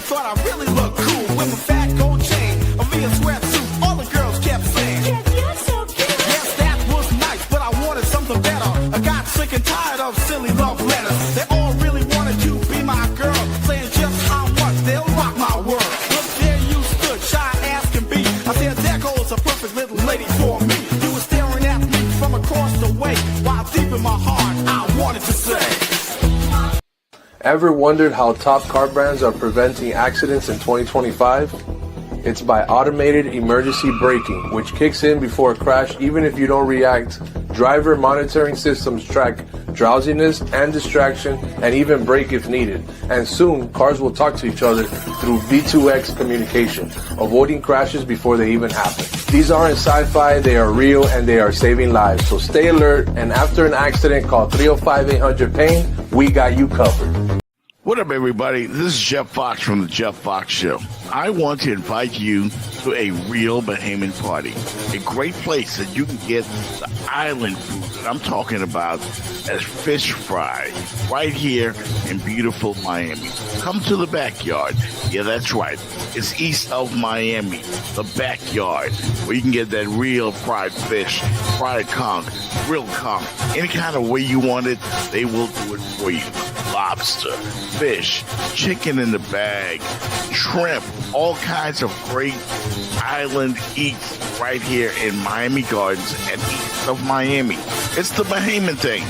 thought I really looked cool with a fat gold chain, a Leah sweatsuit. All the girls kept saying, Jeff, you're so cute. yes, that was nice, but I wanted something better. I got sick and tired of silly love letters. They all really wanted to be my girl, saying just how much they'll rock my world. But there you stood, shy as can be. I said, there goes a perfect little lady for me. You were staring at me from across the way, while deep in my heart I wanted to say. Ever wondered how top car brands are preventing accidents in 2025? It's by automated emergency braking, which kicks in before a crash even if you don't react. Driver monitoring systems track drowsiness and distraction and even brake if needed. And soon, cars will talk to each other through V2X communication, avoiding crashes before they even happen. These aren't sci-fi, they are real and they are saving lives. So stay alert, and after an accident, call 305-800-PAIN. We got you covered. What up, everybody? This is Jeff Fox from The Jeff Fox Show. I want to invite you to a real Bahamian party. A great place that you can get the island food that I'm talking about as fish fry right here in beautiful Miami. Come to the backyard. Yeah, that's right. It's east of Miami, the backyard, where you can get that real fried fish, fried conch, grilled conch, any kind of way you want it, they will do it for you. Lobster, fish, chicken in the bag, shrimp, all kinds of great island eats right here in Miami Gardens and east of Miami. It's the Bahamian thing.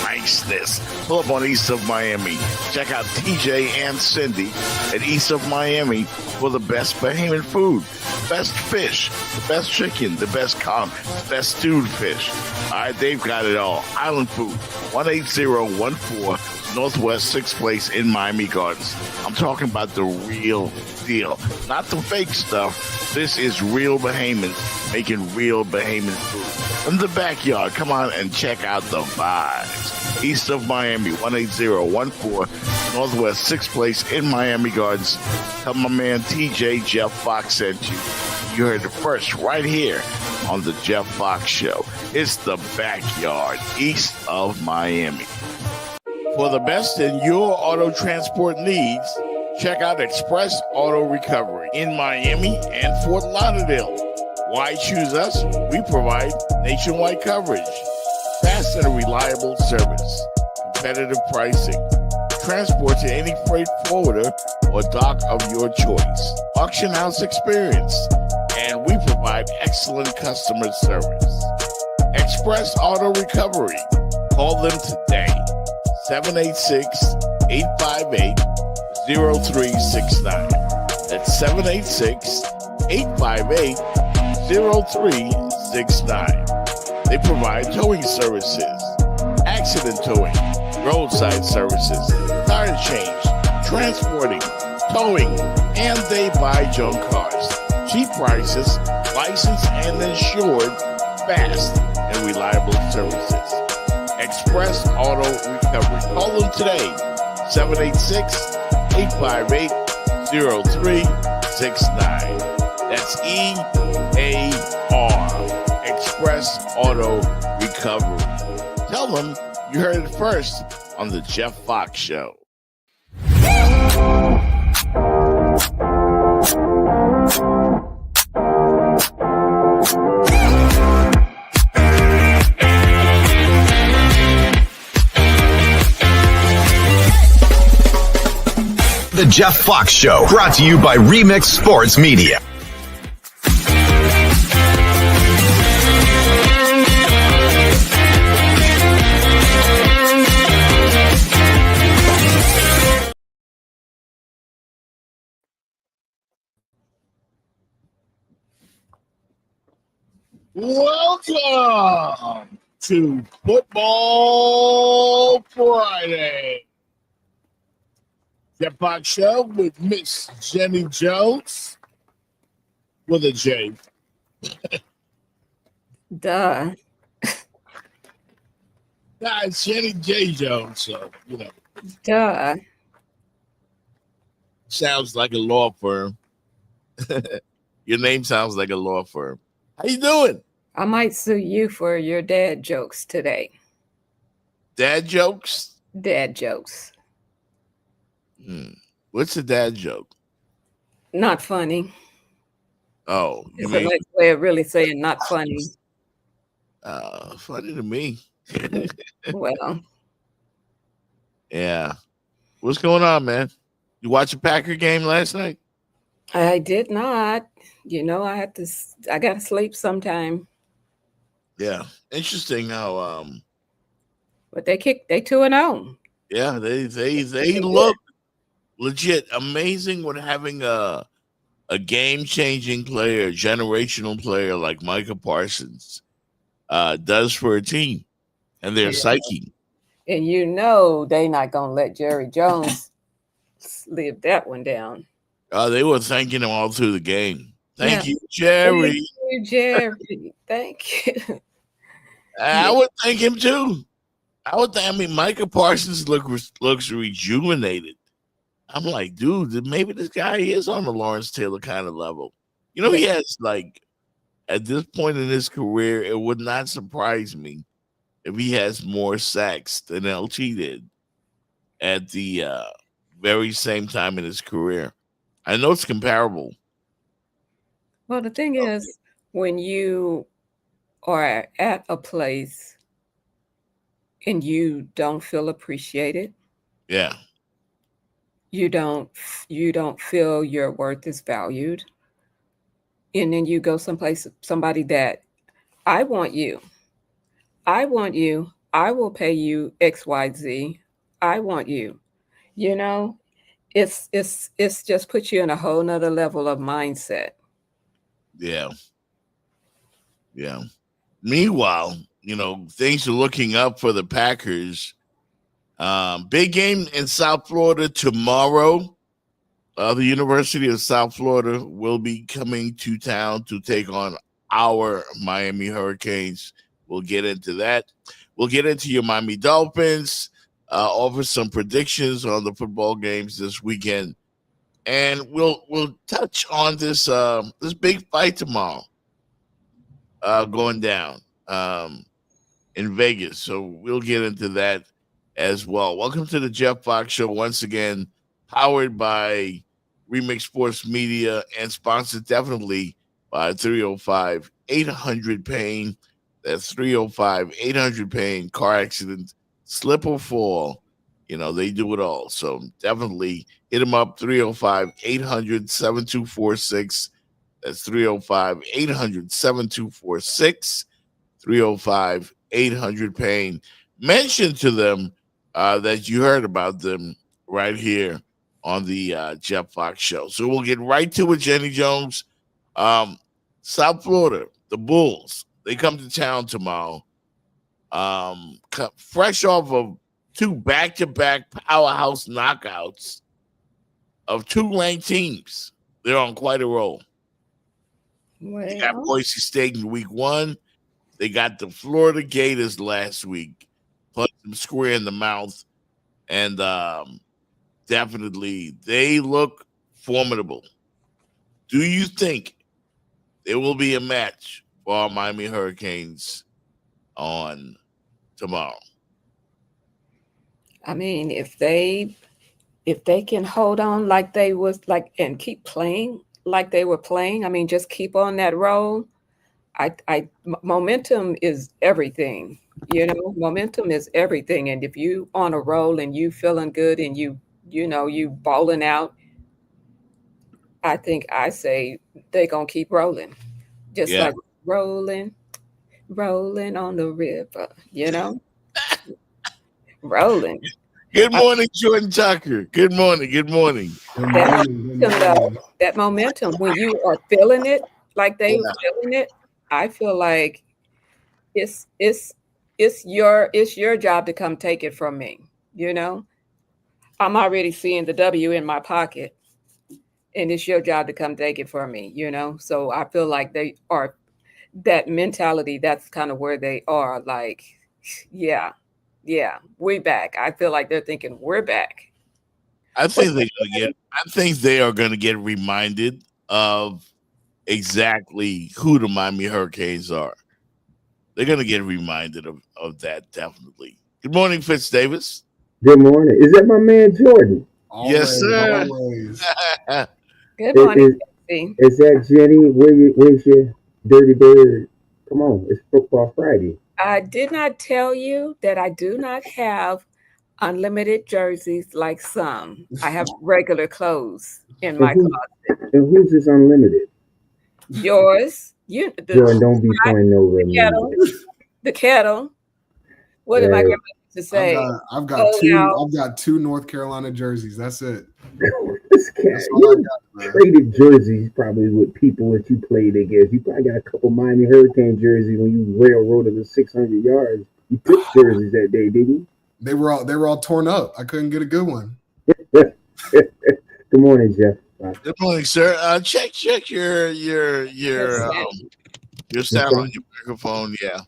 Niceness. Pull up on east of Miami. Check out TJ and Cindy at east of Miami for the best Bahamian food. Best fish, the best chicken, the best conch, the best stewed fish. All right, they've got it all. Island food. 18014 Northwest 6th Place in Miami Gardens. I'm talking about the real deal, not the fake stuff. This is real Bahamians making real Bahamian food. In the backyard, come on and check out the vibes. East of Miami, 18014 Northwest 6th Place in Miami Gardens. Tell my man TJ Jeff Fox sent you. You heard it first right here on the Jeff Fox Show. It's the backyard, east of Miami. For the best in your auto transport needs, check out Express Auto Recovery in Miami and Fort Lauderdale. Why choose us? We provide nationwide coverage, fast and reliable service, competitive pricing, transport to any freight forwarder or dock of your choice, auction house experience, and we provide excellent customer service. Express Auto Recovery. Call them today. 786-858-0369. That's 786-858-0369. They provide towing services, accident towing, roadside services, tire change, transporting, towing, and they buy junk cars. Cheap prices, licensed and insured, fast and reliable services. Express Auto Recovery. Call them today, 786-858-0369. That's EAR, Express Auto Recovery. Tell them you heard it first on the Jeff Fox Show. The Jeff Fox Show, brought to you by Remix Sports Media. Welcome to Football Friday. Jeff Fox Show with Miss Jenny Jones with a J. Duh. Nah, it's Jenny J. Jones, so, you know. Duh. Sounds like a law firm. Your name sounds like a law firm. How you doing? I might sue you for your dad jokes today. Dad jokes? Dad jokes. What's the dad joke? Not funny. Oh, you It's a mean nice way of really saying not funny. funny to me? Well, Yeah. What's going on, man? You watch a Packer game last night? I did not. I got to sleep sometime. Yeah. Interesting how But they 2-0. yeah, they look legit amazing with having a game changing player, generational player like Micah Parsons does for a team and their psyche. And they not going to let Jerry Jones live that one down. They were thanking him all through the game. Thank Yeah. you, Jerry. Thank you, Jerry. Thank you. I would thank him too. I mean, Micah Parsons looks rejuvenated. I'm like, dude, maybe this guy is on the Lawrence Taylor kind of level. He has like at this point in his career, it would not surprise me if he has more sacks than LT did at the very same time in his career. I know it's comparable. Well, the thing is, when you are at a place and you don't feel appreciated, Yeah. you don't feel your worth is valued, and then you go someplace, somebody that I want you, I will pay you XYZ, I want you, it's just put you in a whole nother level of mindset. Yeah. Yeah. Meanwhile, things are looking up for the Packers. Big game in South Florida tomorrow. The University of South Florida will be coming to town to take on our Miami Hurricanes. We'll get into that. We'll get into your Miami Dolphins, offer some predictions on the football games this weekend, and we'll touch on this big fight tomorrow going down in Vegas. So we'll get into that as well. Welcome to the Jeff Fox Show once again, powered by Remix Sports Media and sponsored definitely by 305-800-PAIN. That's 305-800-PAIN. Car accident, slip or fall. They do it all. So definitely hit them up, 305-800-7246. That's 305-800-7246. 305-800-PAIN. Mention to them that you heard about them right here on the Jeff Fox Show. So we'll get right to it, Jenny Jones. South Florida, the Bulls, they come to town tomorrow. Fresh off of two back-to-back powerhouse knockouts of two ranked teams. They're on quite a roll. They got Boise State in week 1. They got the Florida Gators last week. Punched them square in the mouth. And definitely, they look formidable. Do you think there will be a match for our Miami Hurricanes on tomorrow? I mean, if they can hold on like they was like and keep playing like they were playing, I mean, just keep on that roll. Momentum is everything. Momentum is everything. And if you on a roll and you feeling good and you balling out, I say they're gonna keep rolling, just like rolling on the river. Rolling. Good morning, Jordan Tucker. Good morning. That momentum, when you are feeling it like they were feeling it, I feel like it's your job to come take it from me. I'm already seeing the W in my pocket, and it's your job to come take it from me. So I feel like they are that mentality. That's kind of where they are. Like, yeah, we back. I feel like they're thinking we're back. I think they are going to get reminded of exactly who the Miami Hurricanes are. They're going to get reminded of that, definitely. Good morning, Fitz Davis. Good morning. Is that my man Jordan? Yes, sir. Always. Good morning, Casey. Is that Jenny? Where's your dirty bird? Come on, it's Football Friday. I did not tell you that I do not have unlimited jerseys like some. I have regular clothes in And, my who, closet. and who's this unlimited? Yours, Jordan, don't be pointing over at the me. kettle, the kettle. What did my Hey. grandma used to say? I've got Oh, two. yeah. I've got 2 North Carolina jerseys. That's it. This cat, That's all I you got, man. traded jerseys probably with people that you played against. You probably got a couple Miami Hurricane jerseys when you railroaded the 600 yards. You took jerseys that day, didn't They were all torn up. I couldn't get a good one. you? Good morning, Jeff. Good morning, sir. Check your sound on your microphone. Yeah,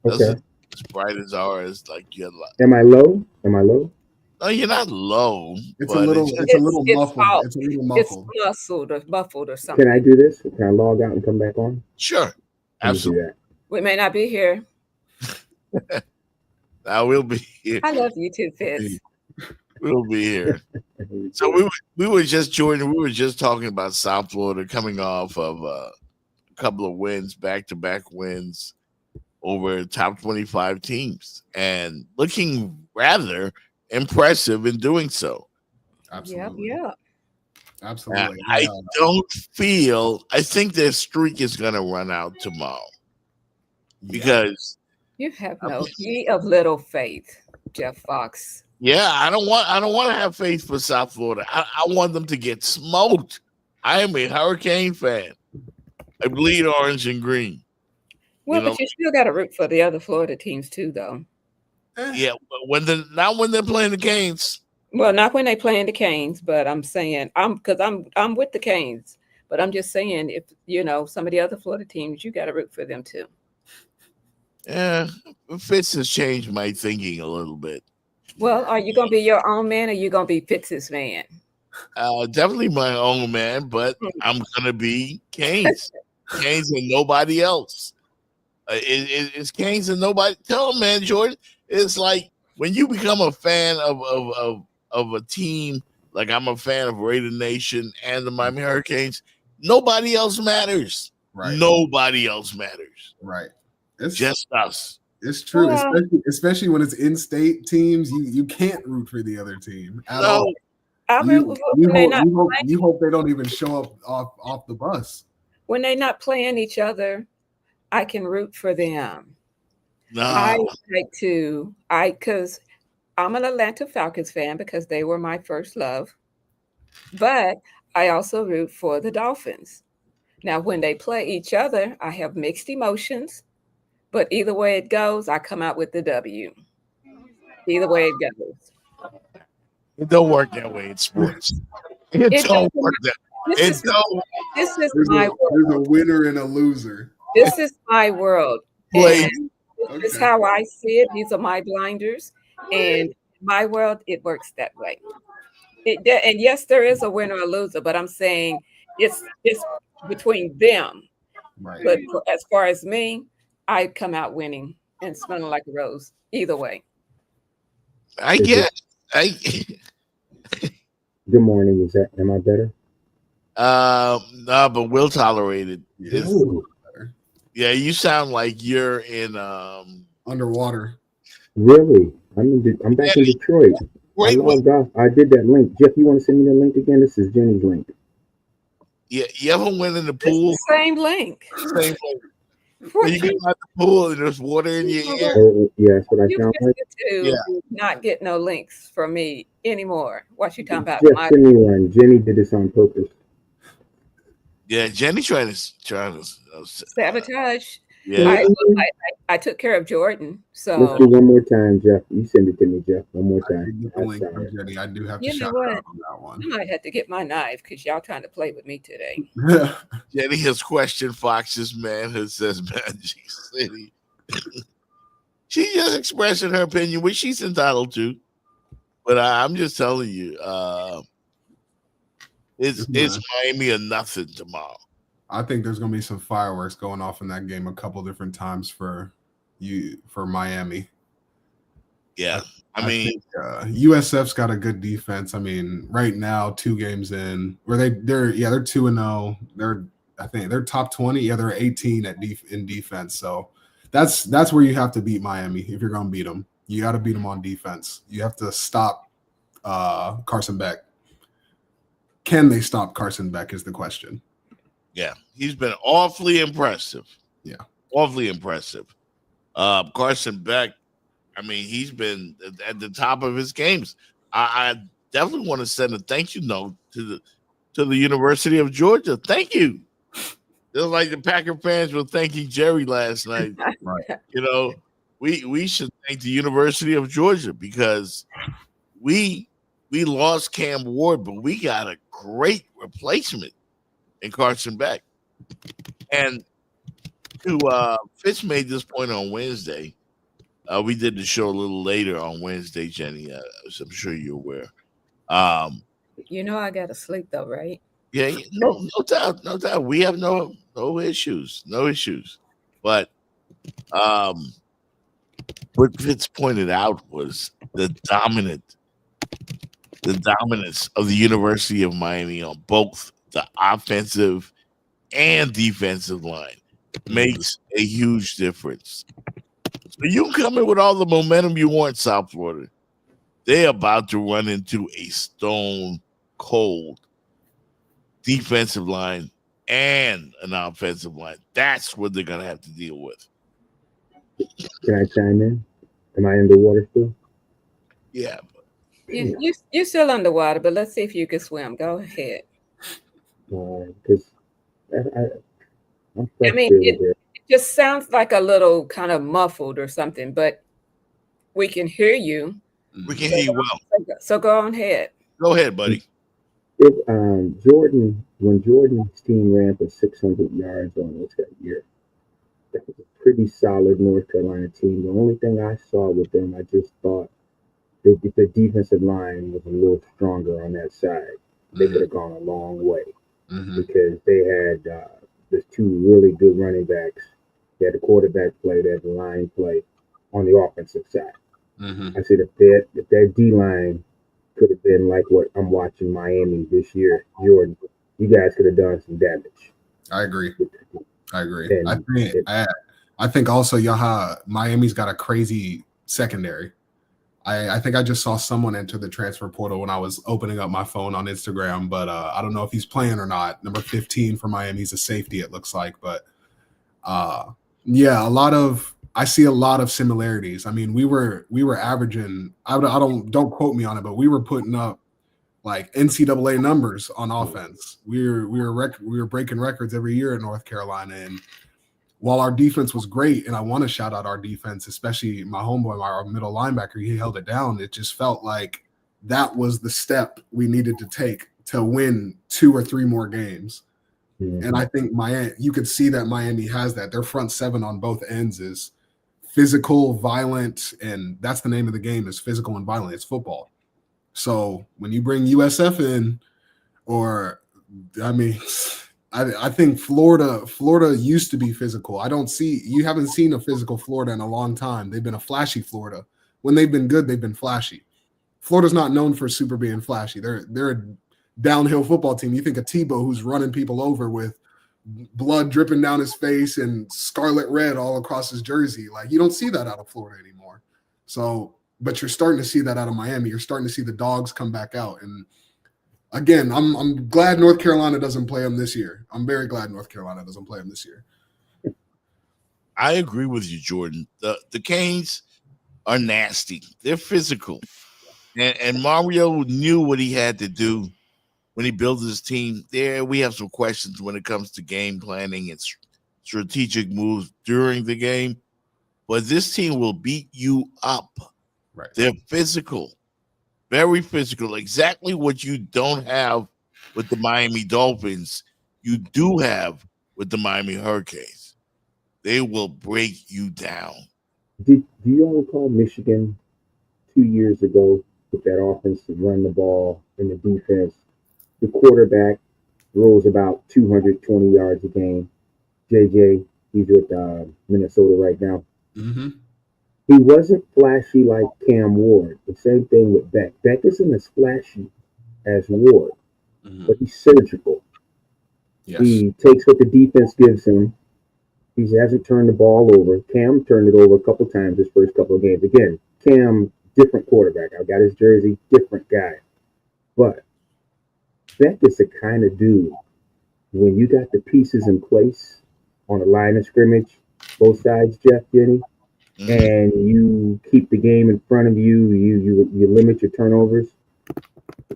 Okay. doesn't as bright as ours. Like you're like, Am I low? no, you're not low. It's but a little. just- It's a little It's muffled. out. It's a little It's muffled. muffled or something. Can I do this? Can I log out and come back on? sure, Let me do absolutely. that. We may not be here. I will be here. I love you too, Fitz. We'll be here. So we were just talking about South Florida coming off of a couple of wins, back-to-back wins over top 25 teams, and looking rather impressive in doing so. Yep, Absolutely. yeah. Absolutely. I Yeah. don't feel. I think their streak is going to run out tomorrow because You have no ye of little faith, Jeff Fox. I don't want to have faith for South Florida. I want them to get smoked. I am a Hurricane fan. I bleed orange and green. Well, You but you still got to root for the other Florida teams too, though. Yeah, but not when they're playing the Canes. Well, not when they play in the Canes, but I'm saying I'm with the Canes, but I'm just saying if some of the other Florida teams, you got to root for them too. Yeah, Fitz has changed my thinking a little bit. Well, are you gonna be your own man, or you gonna be Fitz's man? Definitely my own man, but I'm gonna be Canes. Canes and nobody else. It's Canes and nobody. Tell them, man, Jordan. It's like when you become a fan of a team, like I'm a fan of Raider Nation and the Miami Hurricanes. Nobody else matters. Right. Nobody else matters. Right. It's Just us. It's true, Well- especially when it's in-state teams. You can't root for the other team at No. all. I You, root you when they hope, not you, hope, you hope they don't even show up off the bus. when they not playing each other. I can root for them. No. I like to because I'm an Atlanta Falcons fan because they were my first love, but I also root for the Dolphins. Now, when they play each other, I have mixed emotions, but either way it goes, I come out with the W. Either way it goes. It don't work that way in sports. It It don't don't. work that. This It is don't There's my world. a winner and a loser. This is my world. play. And this is Okay. how I see it. These are my blinders. And in my world, it works that way. And yes, there is a winner or loser, but I'm saying it's between them. Right. But as far as me, I come out winning and smelling like a rose. Either way. I get. Good morning. Am I better? No, but we'll tolerate it. Yeah. Ooh, Yeah, you sound like you're in Underwater. really? I'm back in Detroit. I wait, logged off. I did that link. Jeff, you want to send me the link again? This is Jenny's link. you ever went in the It's pool? the same link. Same thing. When you get out the pool and there's water in your ear. Oh, yeah, that's what I You sound like. listen to not get no links from me anymore. What you talking about? Jeff, send me one. Jenny did this on purpose. Yeah, Jenny trying to Sabotage. yeah. I took care of Jordan. Let's So do one more time, Jeff. You send it to me, Jeff. One more I did time. get the I'm link from sorry. Jenny. I do have to You know shout what? out on that one. I might have to get my knife because y'all trying to play with me today. Jenny has questioned Fox's manhood, says Magic City. She's just expressing her opinion, which she's entitled to. But I'm just telling you, it's Miami or nothing tomorrow. I think there's going to be some fireworks going off in that game a couple different times for Miami. Yeah, I mean, think, USF's got a good defense. I mean, right now, 2 games in, where they're 2-0. I think they're top 20. Yeah, they're 18 in defense. So that's where you have to beat Miami if you're going to beat them. You got to beat them on defense. You have to stop Carson Beck. Can they stop Carson Beck is the question. yeah, he's been awfully impressive. Yeah. Awfully impressive. Carson Beck, I mean, he's been at the top of his games. I definitely want to send a thank you note to the University of Georgia. Thank you. It was like the Packer fans were thanking Jerry last night. Right. You know, we should thank the University of Georgia because we lost Cam Ward, but we got a great replacement in Carson Beck. And Fitz made this point on Wednesday. We did the show a little later on Wednesday, Jenny, as I'm sure you're aware. You know I gotta sleep though, right? Yeah, no doubt. We have no issues. But what Fitz pointed out was the dominance of the University of Miami on both the offensive and defensive line makes a huge difference. So you come in with all the momentum you want, South Florida. They're about to run into a stone cold defensive line and an offensive line. That's what they're going to have to deal with. Can I chime in? Am I underwater still? Yeah. You're still underwater, but let's see if you can swim. Go ahead. Because I'm I mean, frustrated there. it just sounds like a little kind of muffled or something, but we can hear you. We can hear you well. So go on ahead. Go ahead, buddy. When Jordan's team ran for 600 yards on us that year, that was a pretty solid North Carolina team. The only thing I saw with them, I just thought the defensive line was a little stronger on that side. They could have gone a long way because they had there's 2 really good running backs. They had the quarterback play, they had the line play on the offensive side. I said if that D line could have been like what I'm watching Miami this year, Jordan, you guys could have done some damage. I agree. And I think also Miami's got a crazy secondary. I think I just saw someone enter the transfer portal when I was opening up my phone on Instagram, but I don't know if he's playing or not. Number 15 for Miami's a safety, it looks like. But I see a lot of similarities. I mean, we were averaging. Don't quote me on it, but we were putting up like NCAA numbers on offense. We were breaking records every year in North Carolina, and while our defense was great, and I want to shout out our defense, especially my homeboy, our middle linebacker, he held it down. It just felt like that was the step we needed to take to win 2 or 3 more games. And I think you could see that Miami has that. Their front 7 on both ends is physical, violent, and that's the name of the game, is physical and violent. It's football. So when you bring USF in, I think Florida used to be physical. You haven't seen a physical Florida in a long time. They've been a flashy Florida. When they've been good, they've been flashy. Florida's not known for super being flashy. They're a downhill football team. You think of Tebow, who's running people over with blood dripping down his face and scarlet red all across his jersey. Like, you don't see that out of Florida anymore. So, but you're starting to see that out of Miami. You're starting to see the dogs come back out. And again, I'm glad North Carolina doesn't play them this year. I'm very glad North Carolina doesn't play them this year. I agree with you, Jordan. The Canes are nasty. They're physical. And Mario knew what he had to do when he built his team. There, we have some questions when it comes to game planning and strategic moves during the game. But this team will beat you up. Right. They're physical. Very physical. Exactly what you don't have with the Miami Dolphins, you do have with the Miami Hurricanes. They will break you down. Do you all recall Michigan 2 years ago with that offense to run the ball and the defense? The quarterback rolls about 220 yards a game. JJ, he's with Minnesota right now. He wasn't flashy like Cam Ward. The same thing with Beck. Beck isn't as flashy as Ward, but he's surgical. Yes. He takes what the defense gives him. He hasn't turned the ball over. Cam turned it over a couple times his first couple of games. Again, Cam, different quarterback. I got his jersey, different guy. But Beck is the kind of dude, when you got the pieces in place on the line of scrimmage, both sides, Jeff, Jenny, and you keep the game in front of you, you limit your turnovers,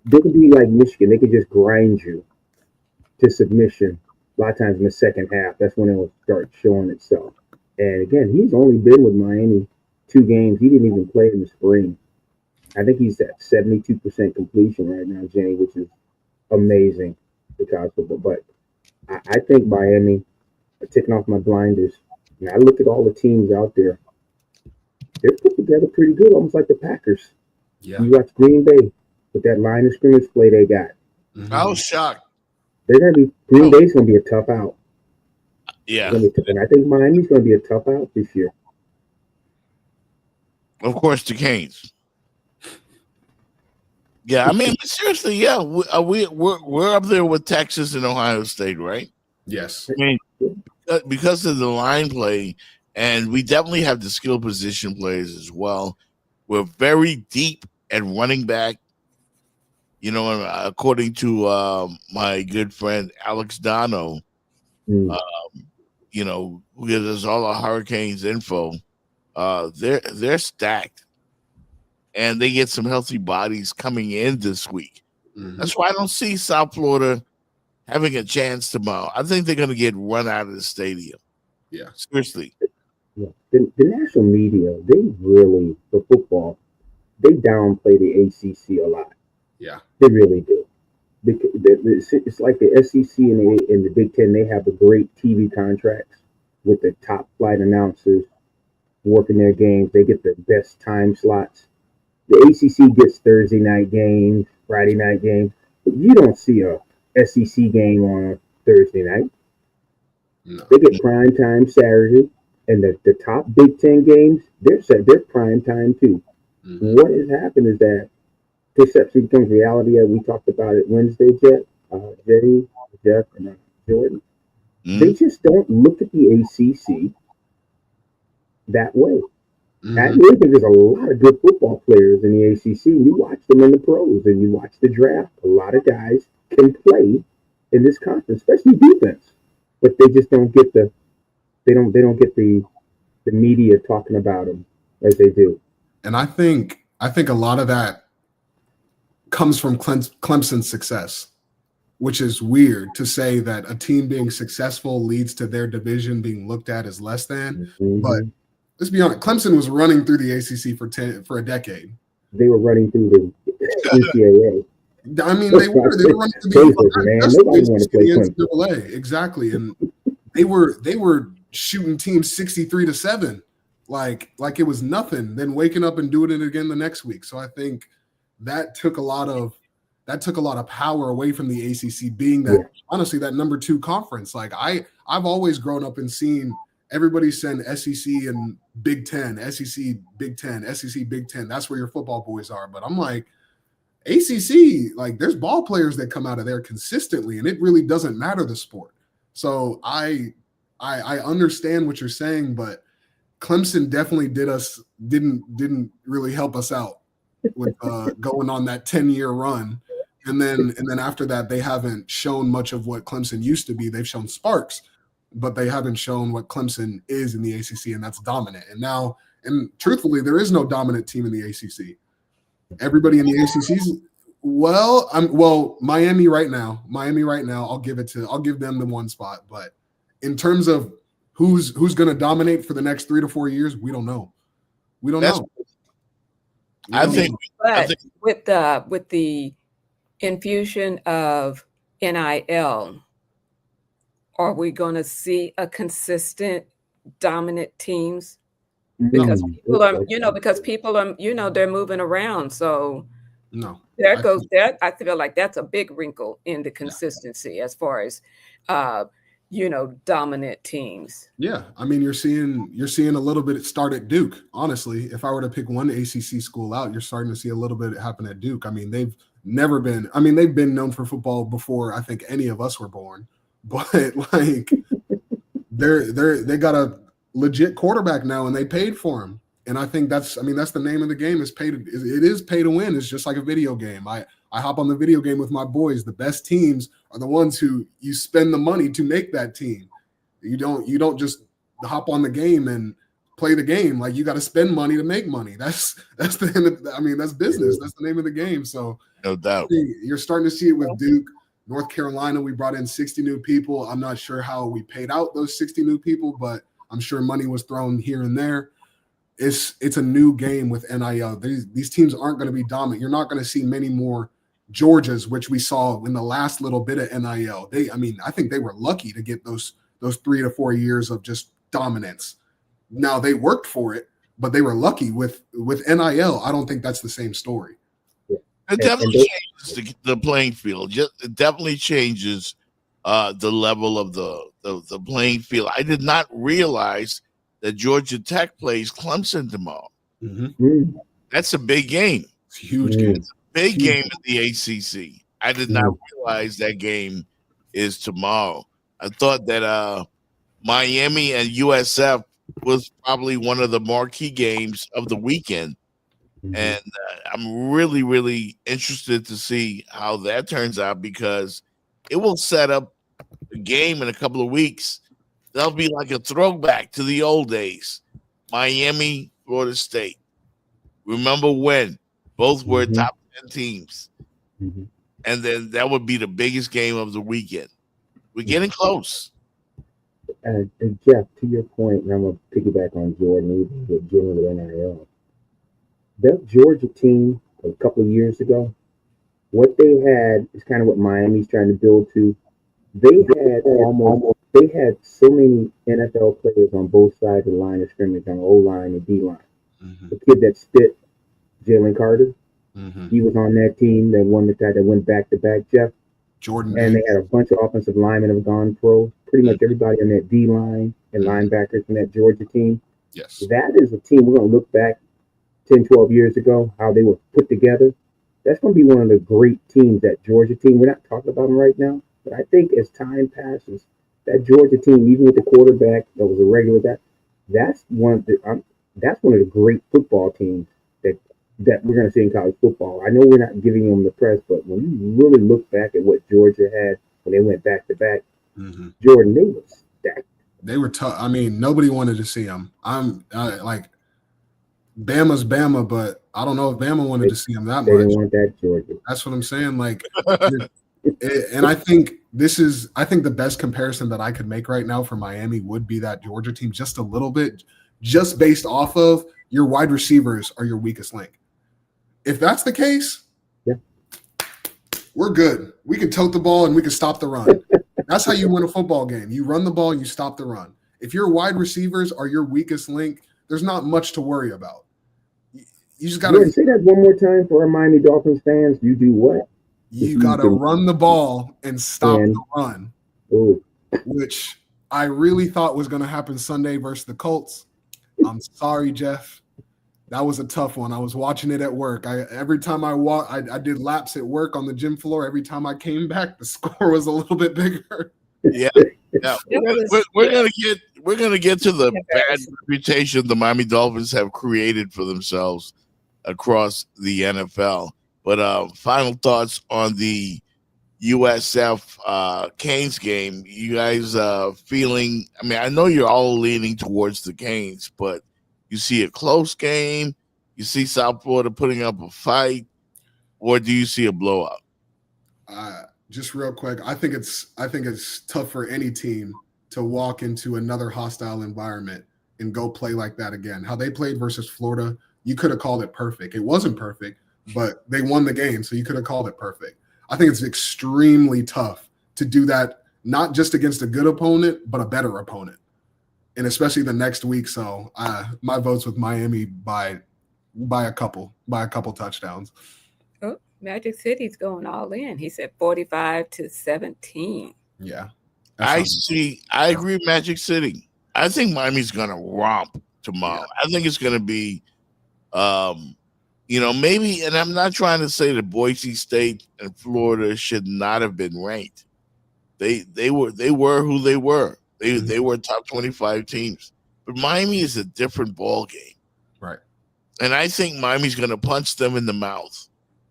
they can be like Michigan. They can just grind you to submission. A lot of times in the second half, that's when it will start showing itself. And again, he's only been with Miami 2 games. He didn't even play in the spring. I think he's at 72% completion right now, Jenny, which is amazing for college football. But I think Miami, taking off my blinders, and I look at all the teams out there, they're put together pretty good, almost like the Packers. Yeah. You watch Green Bay with that line of scrimmage play they got. I was shocked. They're gonna be Green Bay's gonna be a tough out. Yeah. And I think Miami's gonna be a tough out this year. Of course, the Canes. Yeah, I mean, seriously, yeah, we're up there with Texas and Ohio State, right? Yes. I mean, because of the line play, and we definitely have the skill position players as well. We're very deep at running back. You know, according to my good friend Alex Dono, you know, who gives us all our Hurricanes info, they're stacked, and they get some healthy bodies coming in this week. That's why I don't see South Florida having a chance tomorrow. I think they're going to get run out of the stadium. Yeah, seriously. Yeah. The national media, they really, for football, they downplay the ACC a lot. Yeah, they really do. It's like the SEC and the Big Ten. They have the great TV contracts with the top flight announcers working their games. They get the best time slots. The ACC gets Thursday night games, Friday night games. But you don't see a SEC game on a Thursday night. No. They get prime time Saturday, and the top Big Ten games, they're prime time too. What has happened is that perception becomes reality. We talked about it Wednesday, Jetty, Jeff, and Jordan. They just don't look at the ACC that way. I really think there's a lot of good football players in the ACC. You watch them in the pros and you watch the draft. A lot of guys can play in this conference, especially defense, but they just don't get the media talking about them as they do. And I think a lot of that comes from Clemson's success, which is weird to say that a team being successful leads to their division being looked at as less than. But let's be honest, Clemson was running through the ACC for a decade. They were running through the NCAA. I mean, they were running through the NCAA. Exactly, and they were shooting teams 63-7, like it was nothing. Then waking up and doing it again the next week. So I think that took a lot of power away from the ACC being that honestly that number 2 conference. Like I've always grown up and seen everybody send SEC and Big Ten, SEC, Big Ten, SEC, Big Ten. That's where your football boys are. But I'm like, ACC, like there's ball players that come out of there consistently, and it really doesn't matter the sport. So I understand what you're saying, but Clemson definitely didn't really help us out with going on that 10-year run. And then after that, they haven't shown much of what Clemson used to be. They've shown sparks, but they haven't shown what Clemson is in the ACC, and that's dominant. And truthfully, there is no dominant team in the ACC. Everybody in the ACC's Miami right now, I'll give them the 1 spot. But in terms of who's going to dominate for the next 3 to 4 years, we don't know. I think with the infusion of NIL, are we going to see a consistent dominant teams? Because people are, they're moving around. So there goes that. I feel like that's a big wrinkle in the consistency as far as dominant teams. Yeah, I mean, you're seeing a little bit start at Duke. Honestly, if I were to pick one ACC school out, you're starting to see a little bit happen at Duke. I mean, they've been known for football before I think any of us were born, but like they got a legit quarterback now, and they paid for him. And I think that's the name of the game. It is pay to win. It's just like a video game. I hop on the video game with my boys. The best teams are the ones who you spend the money to make that team. You don't just hop on the game and play the game. Like, you got to spend money to make money. That's the end of, that's business. That's the name of the game. So no doubt, you're starting to see it with Duke. North Carolina, we brought in 60 new people. I'm not sure how we paid out those 60 new people, but I'm sure money was thrown here and there. It's a new game with NIL. These teams aren't going to be dominant. You're not going to see many more Georgias, which we saw in the last little bit of NIL. I think they were lucky to get those 3 to 4 years of just dominance. Now, they worked for it, but they were lucky with NIL. I don't think that's the same story. It definitely changes the playing field. It definitely changes the level of the playing field. I did not realize that Georgia Tech plays Clemson tomorrow. Mm-hmm. That's a big game. It's a huge game. It's a big game in the ACC. I did not realize that game is tomorrow. I thought that Miami and USF was probably one of the marquee games of the weekend. And I'm really, really interested to see how that turns out, because it will set up a game in a couple of weeks. That'll be like a throwback to the old days. Miami, Florida State. Remember when both were top 10 teams? Mm-hmm. And then that would be the biggest game of the weekend. We're getting close. And Jeff, to your point, and I'm going to piggyback on Jordan, even with NIL. That Georgia team a couple of years ago, what they had is kind of what Miami's trying to build to. They had so many NFL players on both sides of the line of scrimmage, on the O-line and D-line. Mm-hmm. The kid that spit, Jalen Carter, Mm-hmm. he was on that team that won that went back-to-back, Jeff. Jordan. And they had a bunch of offensive linemen that have gone pro. Pretty much everybody on that D-line and linebackers from that Georgia team. Yes. That is a team we're going to look back 10, 12 years ago, how they were put together. That's going to be one of the great teams, that Georgia team. We're not talking about them right now, but I think as time passes, that Georgia team, even with the quarterback that was a regular guy, that's one of the great football teams that we're going to see in college football. I know we're not giving them the press, but when you really look back at what Georgia had when they went back-to-back, Jordan, they were stacked. They were tough. I mean, nobody wanted to see them. Like, Bama's Bama, but I don't know if Bama wanted to see him that They much. didn't want that Georgia. That's what I'm saying. Like, and I think the best comparison that I could make right now for Miami would be that Georgia team, just a little bit, just based off of your wide receivers are your weakest link. If that's the case, yeah, we're good. We can tote the ball and we can stop the run. That's how you win a football game. You run the ball and you stop the run. If your wide receivers are your weakest link, there's not much to worry about. You just got to say that one more time for our Miami Dolphins fans. You do what? You got to run the ball and stop the run, which I really thought was going to happen Sunday versus the Colts. I'm sorry, Jeff. That was a tough one. I was watching it at work. Every time I did laps at work on the gym floor. Every time I came back, the score was a little bit bigger. Yeah. We're gonna get to the bad reputation the Miami Dolphins have created for themselves across the NFL. But final thoughts on the USF Canes game. You guys feeling? I mean, I know you're all leaning towards the Canes, but you see a close game. You see South Florida putting up a fight, or do you see a blowout? Just real quick, I think it's tough for any team to walk into another hostile environment and go play like that again. How they played versus Florida, you could have called it perfect. It wasn't perfect, but they won the game, so you could have called it perfect. I think it's extremely tough to do that, not just against a good opponent, but a better opponent, and especially the next week. So my vote's with Miami by a couple touchdowns. Oh, Magic City's going all in. He said 45-17. Yeah. I agree with Magic City. I think Miami's gonna romp tomorrow. I think it's gonna be maybe, and I'm not trying to say that Boise State and Florida should not have been ranked. They were who they were. They were top 25 teams. But Miami is a different ball game. Right. And I think Miami's gonna punch them in the mouth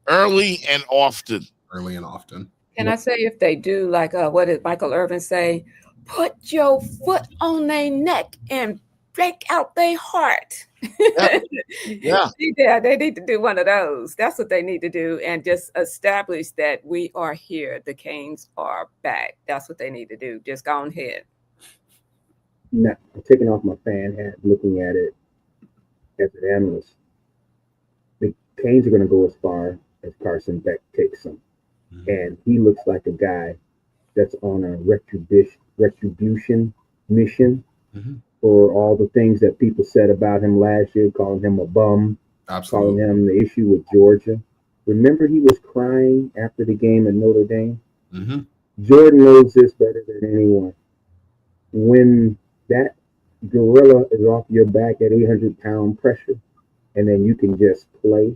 early and often. Can I say, if they do, like what did Michael Irvin say? Put your foot on their neck and break out their heart. Yeah. Yeah, they need to do one of those. That's what they need to do, and just establish that we are here. The Canes are back. That's what they need to do. Just go ahead. Now, I'm taking off my fan hat, looking at it as an analyst. The Canes are going to go as far as Carson Beck takes them. And he looks like a guy that's on a retribution mission for all the things that people said about him last year, calling him a bum, calling him the issue with Georgia. Remember, he was crying after the game at Notre Dame? Jordan knows this better than anyone. When that gorilla is off your back at 800-pound pressure, and then you can just play.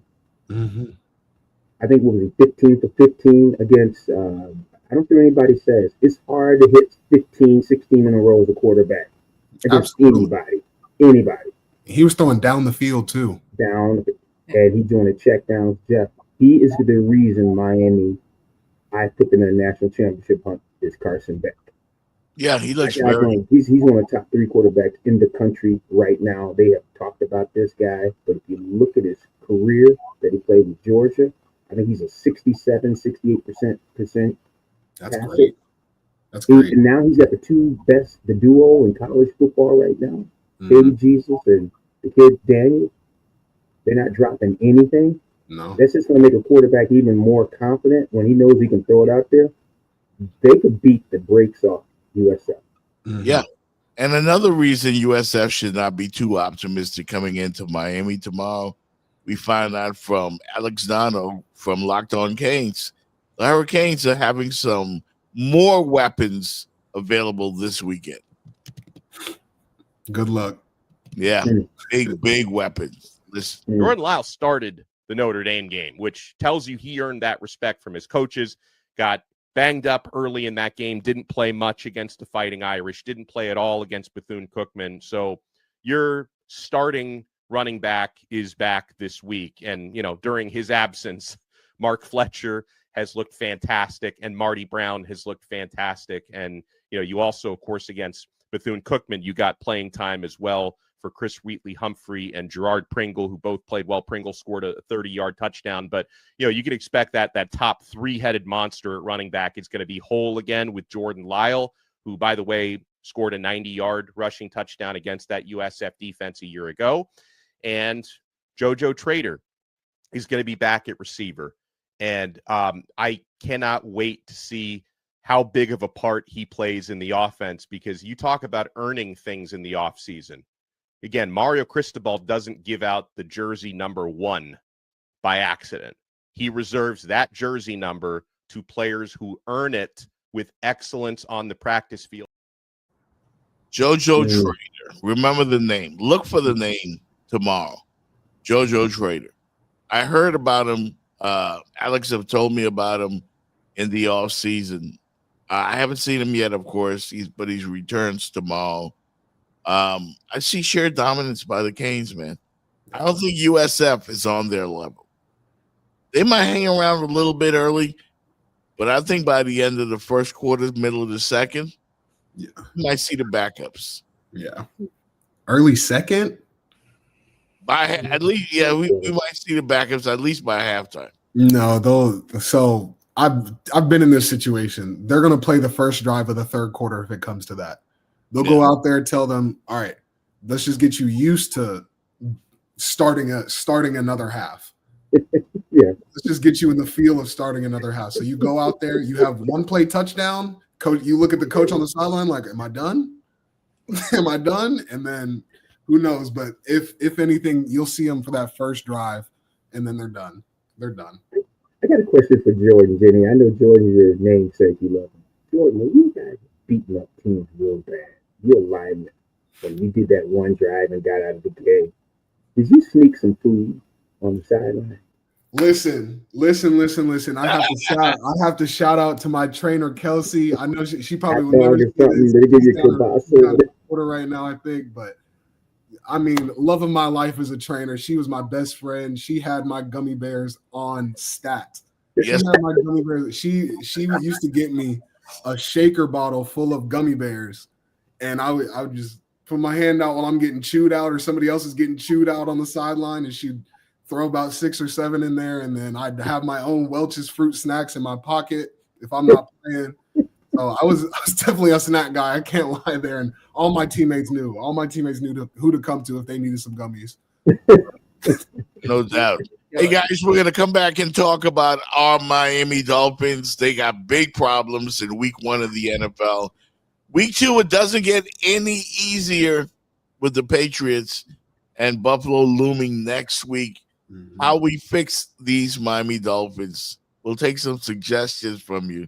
I think, what was he, 15 for 15 against, I don't think anybody says, it's hard to hit 15, 16 in a row as a quarterback against anybody. He was throwing down the field, too. And he's doing a check down. Jeff, he is the reason Miami, I put them in a national championship hunt, is Carson Beck. Yeah, he looks he's one of the top 3 quarterbacks in the country right now. They have talked about this guy, but if you look at his career that he played with Georgia, I think he's a 67, 68%. That's great. And now he's got the duo in college football right now. Baby Jesus and the kid Daniel. They're not dropping anything. No. That's just going to make a quarterback even more confident when he knows he can throw it out there. They could beat the brakes off USF. Yeah. And another reason USF should not be too optimistic coming into Miami tomorrow, we find out from Alex Dono from Locked On Canes. The Hurricanes are having some more weapons available this weekend. Good luck. Yeah, big weapons. Jordan Lyle started the Notre Dame game, which tells you he earned that respect from his coaches. Got banged up early in that game, didn't play much against the Fighting Irish, didn't play at all against Bethune-Cookman. So your starting running back is back this week. And, during his absence, Mark Fletcher has looked fantastic and Marty Brown has looked fantastic. And, you also, of course, against Bethune-Cookman, you got playing time as well for Chris Wheatley-Humphrey and Gerard Pringle, who both played well. Pringle scored a 30-yard touchdown. But, you can expect that top 3-headed monster at running back is going to be whole again with Jordan Lyle, who, by the way, scored a 90-yard rushing touchdown against that USF defense a year ago. And JoJo Trader is going to be back at receiver. And I cannot wait to see how big of a part he plays in the offense, because you talk about earning things in the offseason. Again, Mario Cristobal doesn't give out the jersey number 1 by accident. He reserves that jersey number to players who earn it with excellence on the practice field. JoJo Trader. Remember the name. Look for the name tomorrow. JoJo Trader. I heard about him. Alex have told me about him in the off season. I haven't seen him yet, of course, but he returns tomorrow. I see sheer dominance by the Canes, man. I don't think USF is on their level. They might hang around a little bit early, but I think by the end of the first quarter, middle of the second, you might see the backups. Yeah. Early second? By at least, we might see the backups at least by halftime. No, so I've been in this situation. They're gonna play the first drive of the third quarter if it comes to that. They'll go out there and tell them, all right, let's just get you used to starting another half. Let's just get you in the feel of starting another half. So you go out there, you have one play touchdown. Coach, you look at the coach on the sideline like, am I done? Am I done? And then who knows? But if anything, you'll see them for that first drive, and then they're done. They're done. I got a question for Jordan, Jenny. I know Jordan's your namesake. You love him. Jordan, when you guys beating up teams real bad. You're a lineman. When you did that one drive and got out of the game, did you sneak some food on the sideline? Listen. I have to shout out to my trainer Kelsey. I know she probably will never see this. They give you She's down kielbasa. in Florida right now, I think. But I mean, love of my life as a trainer. She was my best friend. She had my gummy bears on stat. Yes. She had my gummy bears. She used to get me a shaker bottle full of gummy bears, and I would just put my hand out while I'm getting chewed out, or somebody else is getting chewed out on the sideline, and she'd throw about 6 or 7 in there, and then I'd have my own Welch's fruit snacks in my pocket if I'm not playing. So I was definitely a snack guy. I can't lie there, and all my teammates knew. All my teammates knew who to come to if they needed some gummies. No doubt. Hey guys, we're gonna come back and talk about our Miami Dolphins. They got big problems in week 1 of the NFL. Week 2, it doesn't get any easier with the Patriots and Buffalo looming next week. How we fix these Miami Dolphins. We'll take some suggestions from you.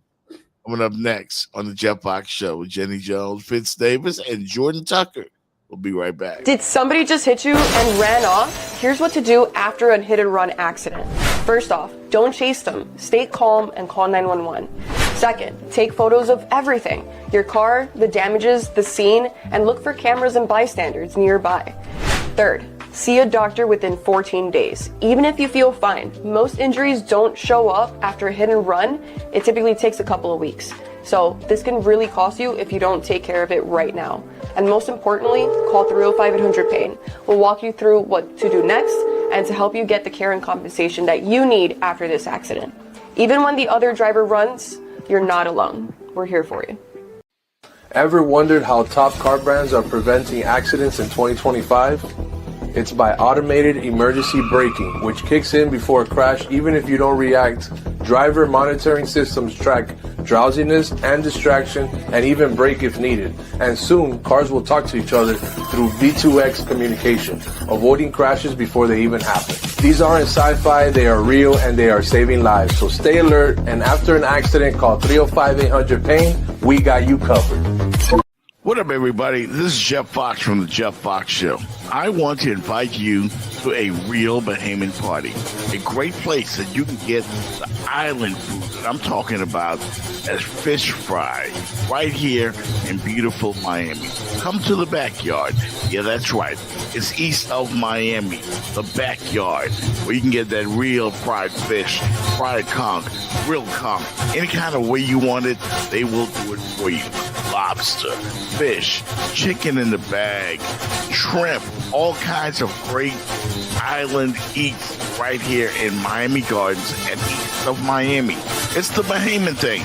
Coming up next on the Jeff Fox Show with Jenny Jones, Fitz Davis, and Jordan Tucker. We'll be right back. Did somebody just hit you and ran off? Here's what to do after a hit and run accident. First off, don't chase them. Stay calm and call 911. Second, take photos of everything. Your car, the damages, the scene, and look for cameras and bystanders nearby. Third, see a doctor within 14 days. Even if you feel fine, most injuries don't show up after a hit and run. It typically takes a couple of weeks. So this can really cost you if you don't take care of it right now. And most importantly, call 305-800-PAIN. We'll walk you through what to do next and to help you get the care and compensation that you need after this accident. Even when the other driver runs, you're not alone. We're here for you. Ever wondered how top car brands are preventing accidents in 2025? It's by automated emergency braking, which kicks in before a crash even if you don't react. Driver monitoring systems track drowsiness and distraction and even brake if needed. And soon, cars will talk to each other through V2X communication, avoiding crashes before they even happen. These aren't sci-fi, they are real and they are saving lives. So stay alert, and after an accident, call 305-800-PAIN. We got you covered. What up, everybody? This is Jeff Fox from the Jeff Fox Show. I want to invite you to a real Bahamian party, a great place that you can get the island food that I'm talking about as fish fry right here in beautiful Miami. Come to the backyard. Yeah, that's right. It's east of Miami, the backyard, where you can get that real fried fish, fried conch, grilled conch, any kind of way you want it, they will do it for you. Lobster, fish, chicken in the bag, shrimp, all kinds of great island eats right here in Miami Gardens and east of Miami. It's the Bahamian thing.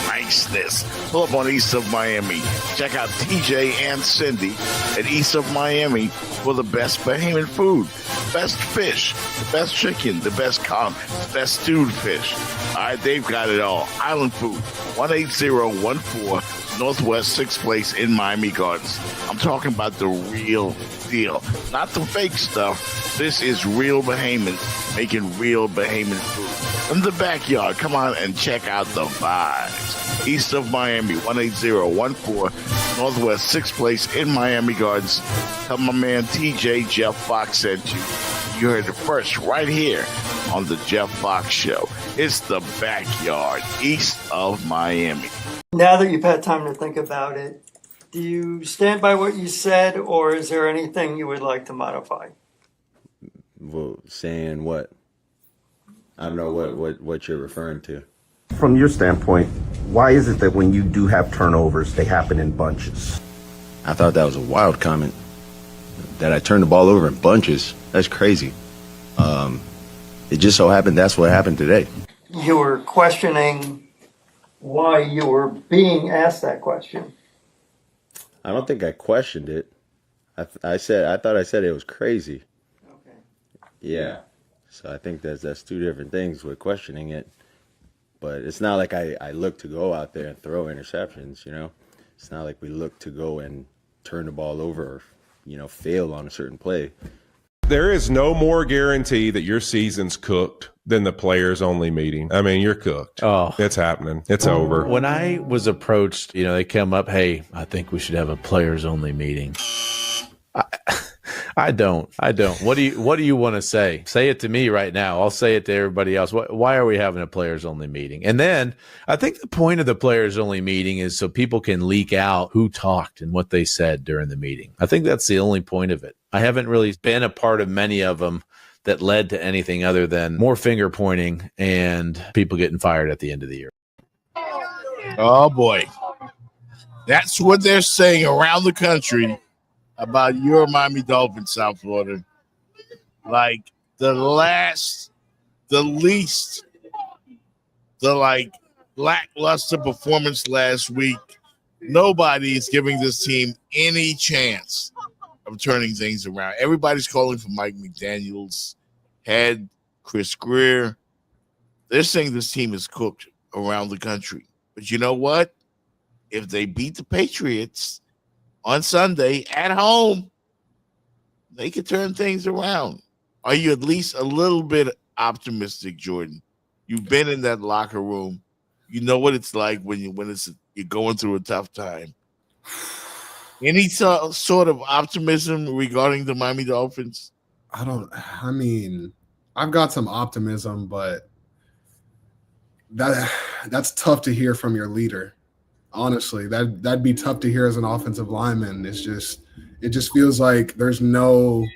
Niceness. Pull up on East of Miami. Check out TJ and Cindy at East of Miami for the best Bahamian food, best fish, the best chicken, the best conch, the best stewed fish. All right, they've got it all. Island food, 18014 Northwest 6th Place in Miami Gardens. I'm talking about the real deal, not the fake stuff. This is real Bahamians making real Bahamian food. In the backyard, come on and check out the vibes. East of Miami, 18014 Northwest 6th Place in Miami Gardens. Tell my man TJ Jeff Fox sent you. You heard it first right here on the Jeff Fox Show. It's the backyard, east of Miami. Now that you've had time to think about it, do you stand by what you said, or is there anything you would like to modify? Well, saying what? I don't know what you're referring to. From your standpoint, why is it that when you do have turnovers, they happen in bunches? I thought that was a wild comment. That I turned the ball over in bunches. That's crazy. It just so happened that's what happened today. You were questioning why you were being asked that question. I don't think I questioned it. I thought I said it was crazy. Okay. Yeah. So I think that's two different things with questioning it. But it's not like I look to go out there and throw interceptions, you know? It's not like we look to go and turn the ball over or, fail on a certain play. There is no more guarantee that your season's cooked than the players only meeting. I mean, you're cooked. Oh, it's happening. It's over. When I was approached, they come up, hey, I think we should have a players only meeting. I don't. What do you want to say? Say it to me right now. I'll say it to everybody else. Why are we having a players only meeting? And then I think the point of the players only meeting is so people can leak out who talked and what they said during the meeting. I think that's the only point of it. I haven't really been a part of many of them that led to anything other than more finger pointing and people getting fired at the end of the year. Oh boy. That's what they're saying around the country about your Miami Dolphins, South Florida. Like the lackluster performance last week. Nobody is giving this team any chance of turning things around. Everybody's calling for Mike McDaniels, head Chris Greer. They're saying this team is cooked around the country. But you know what? If they beat the Patriots on Sunday at home, they could turn things around. Are you at least a little bit optimistic, Jordan? You've been in that locker room. You know what it's like when you're going through a tough time. Any sort of optimism regarding the Miami Dolphins? I've got some optimism, but that's tough to hear from your leader. Honestly, that'd be tough to hear as an offensive lineman. It just feels like there's no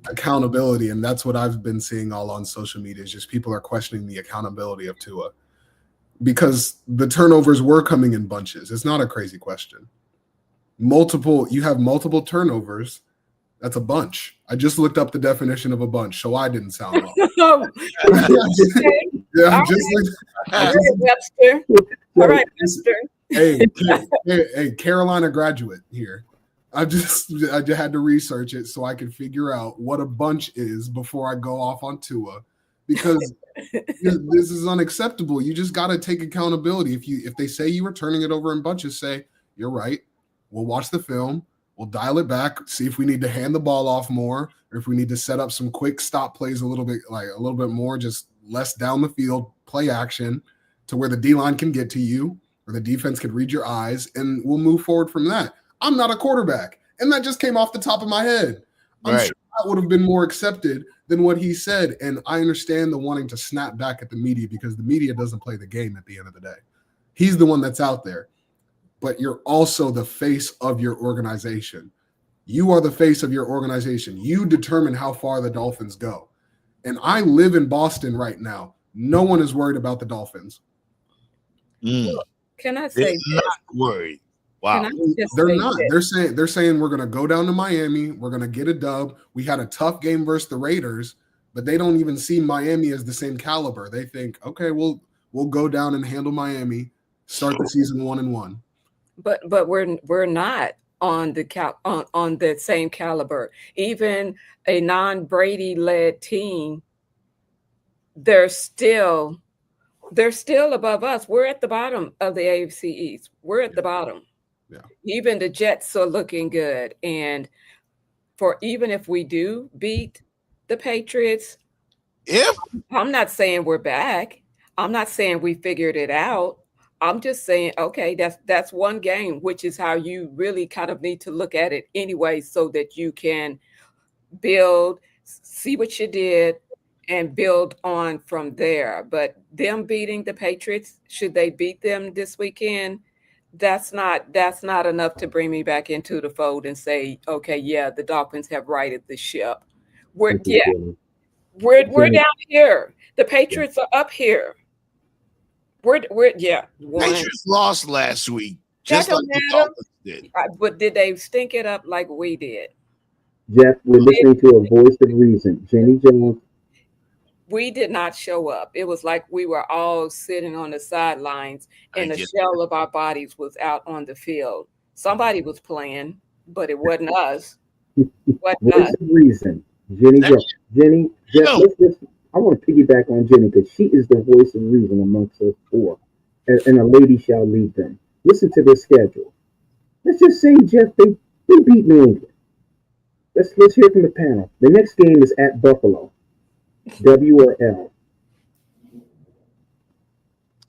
accountability, and that's what I've been seeing all on social media. Is just people are questioning the accountability of Tua because the turnovers were coming in bunches. It's not a crazy question. You have multiple turnovers. That's a bunch. I just looked up the definition of a bunch, so I didn't sound wrong. Webster. All right, Webster. Hey, Carolina graduate here. I just had to research it so I could figure out what a bunch is before I go off on Tua, because this is unacceptable. You just got to take accountability. If they say you were turning it over in bunches, say you're right. We'll watch the film. We'll dial it back, see if we need to hand the ball off more, or if we need to set up some quick stop plays a little bit more, just less down the field play action to where the D-line can get to you or the defense can read your eyes, and we'll move forward from that. I'm not a quarterback, and that just came off the top of my head. I'm sure that would have been more accepted than what he said, and I understand the wanting to snap back at the media because the media doesn't play the game at the end of the day. He's the one that's out there. But you're also the face of your organization. You are the face of your organization. You determine how far the Dolphins go. And I live in Boston right now. No one is worried about the Dolphins. Can I say they're not worried? Wow. They're not. They're saying we're going to go down to Miami. We're going to get a dub. We had a tough game versus the Raiders, but they don't even see Miami as the same caliber. They think, okay, we'll go down and handle Miami, start the season 1-1. But we're not on the same caliber. Even a non-Brady led team, they're still above us. We're at the bottom of the AFC East. We're at the bottom. Yeah. Even the Jets are looking good. And even if we do beat the Patriots, I'm not saying we're back. I'm not saying we figured it out. I'm just saying, okay, that's one game, which is how you really kind of need to look at it anyway, so that you can build, see what you did, and build on from there. But them beating the Patriots, should they beat them this weekend, that's not enough to bring me back into the fold and say, okay, yeah, the Dolphins have righted the ship. We're down here. The Patriots are up here. Patriots lost last week, just like the Dolphins did. But did they stink it up like we did? Jeff, we're listening to a voice of reason. Jenny Jones. We did not show up. It was like we were all sitting on the sidelines and the shell of our bodies was out on the field. Somebody was playing, but it wasn't us. Voice of reason. Jenny Jones. Jenny, Jeff, I want to piggyback on Jenny because she is the voice of reason amongst us four, and a lady shall lead them. Listen to their schedule. Let's just say, Jeff, they beat New England. Let's hear from the panel. The next game is at Buffalo. W or L?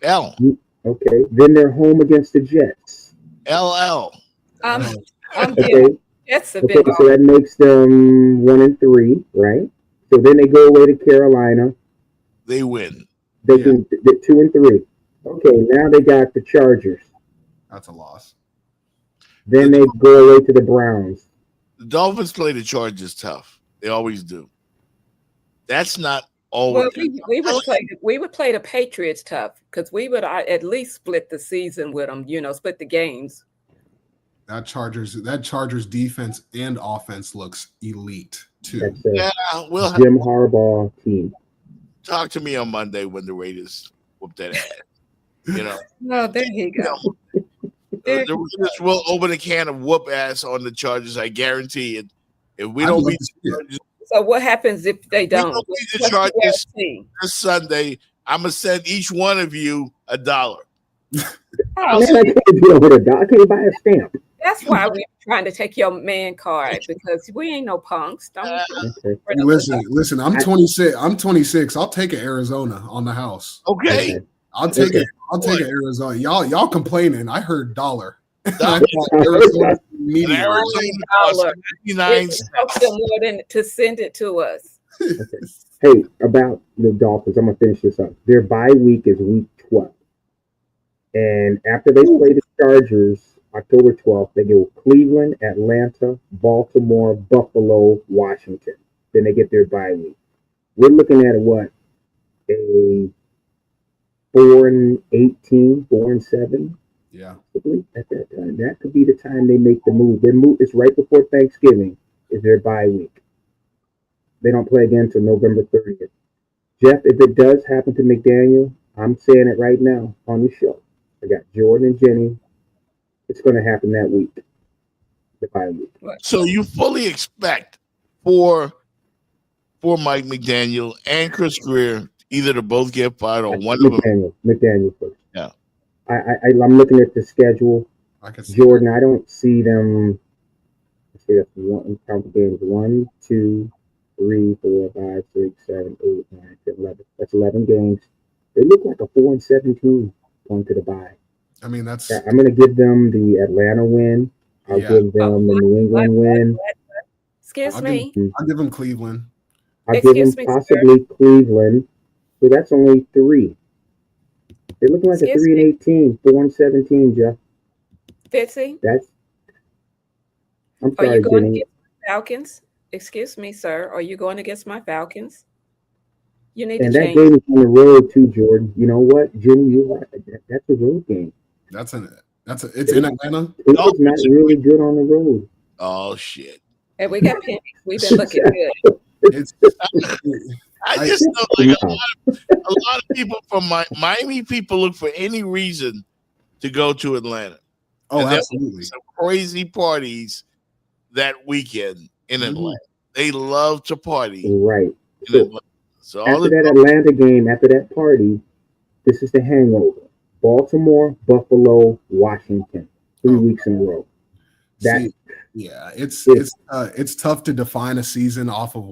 L. Okay. Then they're home against the Jets. LL. I'm Okay. getting Jets a Okay, bit. so that makes them 1-3, right? So then they go away to Carolina. They win. They can get 2-3. Okay, now they got the Chargers. That's a loss. Then they go away to the Browns. The Dolphins play the Chargers tough. They always do. That's not always. Well, we would play the Patriots tough because we would at least split the season with them. Split the games. That Chargers defense and offense looks elite too. That's we'll Jim Harbaugh team. Talk to me on Monday when the Raiders whoop that ass. No, there you go. The Raiders will open a can of whoop ass on the Chargers. I guarantee it. If we don't beat the Chargers, so what happens if they don't? beat the Chargers this Sunday, I'm gonna send each one of you $1. Man, I can't do it with $1. I can't buy a stamp. That's why we're trying to take your man card because we ain't no punks. Don't Listen. I'm 26. I'm 26. I'll take an Arizona on the house. Okay. I'll take it. I'll take an Arizona. Y'all complaining. I heard $1. $1. $99. It costs them more than to send it to us. Hey, about the Dolphins, I'm gonna finish this up. Their bye week is week 12, and after they play the Chargers October 12th, they go Cleveland, Atlanta, Baltimore, Buffalo, Washington. Then they get their bye week. We're looking at a 4-18, 4-7. Yeah. At that time, that could be the time they make the move. Their move is right before Thanksgiving. Is their bye week. They don't play again until November 30th. Jeff, if it does happen to McDaniel, I'm saying it right now on the show. I got Jordan and Jenny. It's going to happen that week. The bye week. So you fully expect for Mike McDaniel and Chris Greer either to both get fired or one of them. McDaniel first. Yeah. I'm looking at the schedule. Jordan, I don't see them. Let's see, that's one. Count the games. 1, 2, 3, 4, 5, 6, 7, 8, 9, 10, 11. That's 11 games. They look like a 4-17 going to the bye. I mean, that's. I'm going to give them the Atlanta win. I'll give them the New England win. Excuse me. I'll give them Cleveland. I'll give them possibly Cleveland. So that's only 3. They're looking like a 3-18, 4-17, Jeff. Fitzy? I'm Are sorry, you going Jenny. against my Falcons? Excuse me, sir. Are you going against my Falcons? You need And to that change. game is on the road too, Jordan. You know what, Jenny? You're right. That's a road game. It's in Atlanta. It's not really good on the road. Oh shit! And we got pennies. We've been looking good. I just know like a lot of people from Miami people look for any reason to go to Atlanta. Oh, And there absolutely. were some crazy parties that weekend in Atlanta. They love to party Right. in Atlanta. So all After that Atlanta game, after that party, this is the hangover. Baltimore, Buffalo, Washington. 3 weeks in a row. See, yeah, it's tough to define a season off of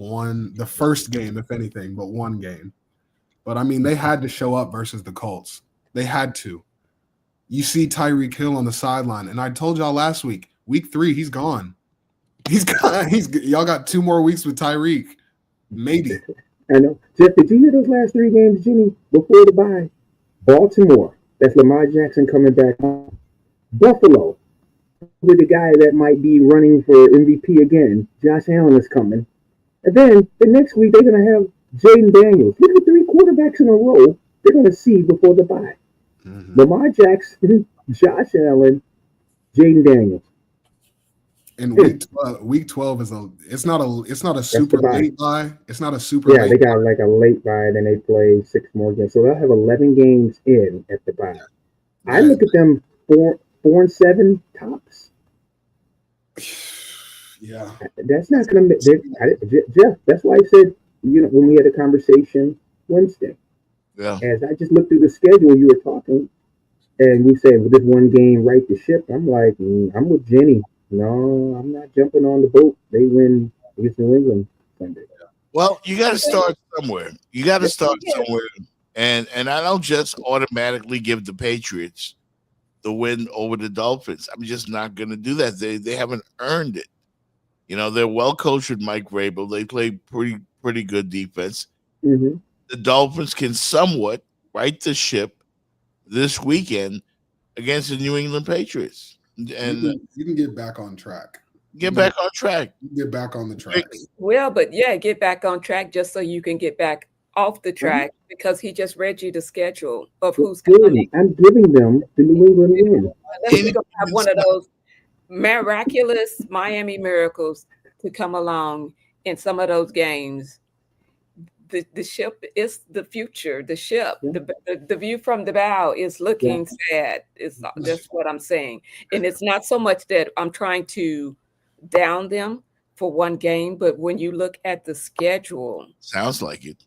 the first game, if anything, but one game. But I mean, they had to show up versus the Colts. They had to. You see Tyreek Hill on the sideline, and I told y'all last week, week 3, he's gone. He's gone. Y'all got 2 more weeks with Tyreek, maybe. I know. Jeff, did you hear those last 3 games, Jenny, before the bye? Baltimore, that's Lamar Jackson coming back home. Buffalo, with the guy that might be running for MVP again, Josh Allen is coming. And then the next week, they're going to have Jaden Daniels. Look at 3 quarterbacks in a row they're going to see before the bye. Lamar Jackson, Josh Allen, Jaden Daniels. And week 12 it's not a super late bye. It's not a super Yeah, late they got like a late bye, then they play 6 more games. So they'll have 11 games in at the bye. I look at them 4-7 tops. Yeah. That's not going to Jeff, that's why I said, when we had a conversation Wednesday. Yeah. As I just looked through the schedule, you were talking, and we said, with this one game, right the ship. I'm like, I'm with Jenny. No, I'm not jumping on the boat. They win against New England Sunday. Well, you got to start somewhere. You got to start somewhere, and I don't just automatically give the Patriots the win over the Dolphins. I'm just not going to do that. They haven't earned it. You know, they're well coached with Mike Vrabel. They play pretty good defense. Mm-hmm. The Dolphins can somewhat right the ship this weekend against the New England Patriots, and you can get back on track. Get back on track. Get back on the track. Well, but yeah, get back on track just so you can get back off the track because he just read you the schedule of who's coming. I'm giving them the New England win. Unless we're going to have one of those miraculous Miami miracles to come along in some of those games. The ship is the future. The ship, the view from the bow is looking sad. That's what I'm saying. And it's not so much that I'm trying to down them for one game, but when you look at the schedule, sounds like it.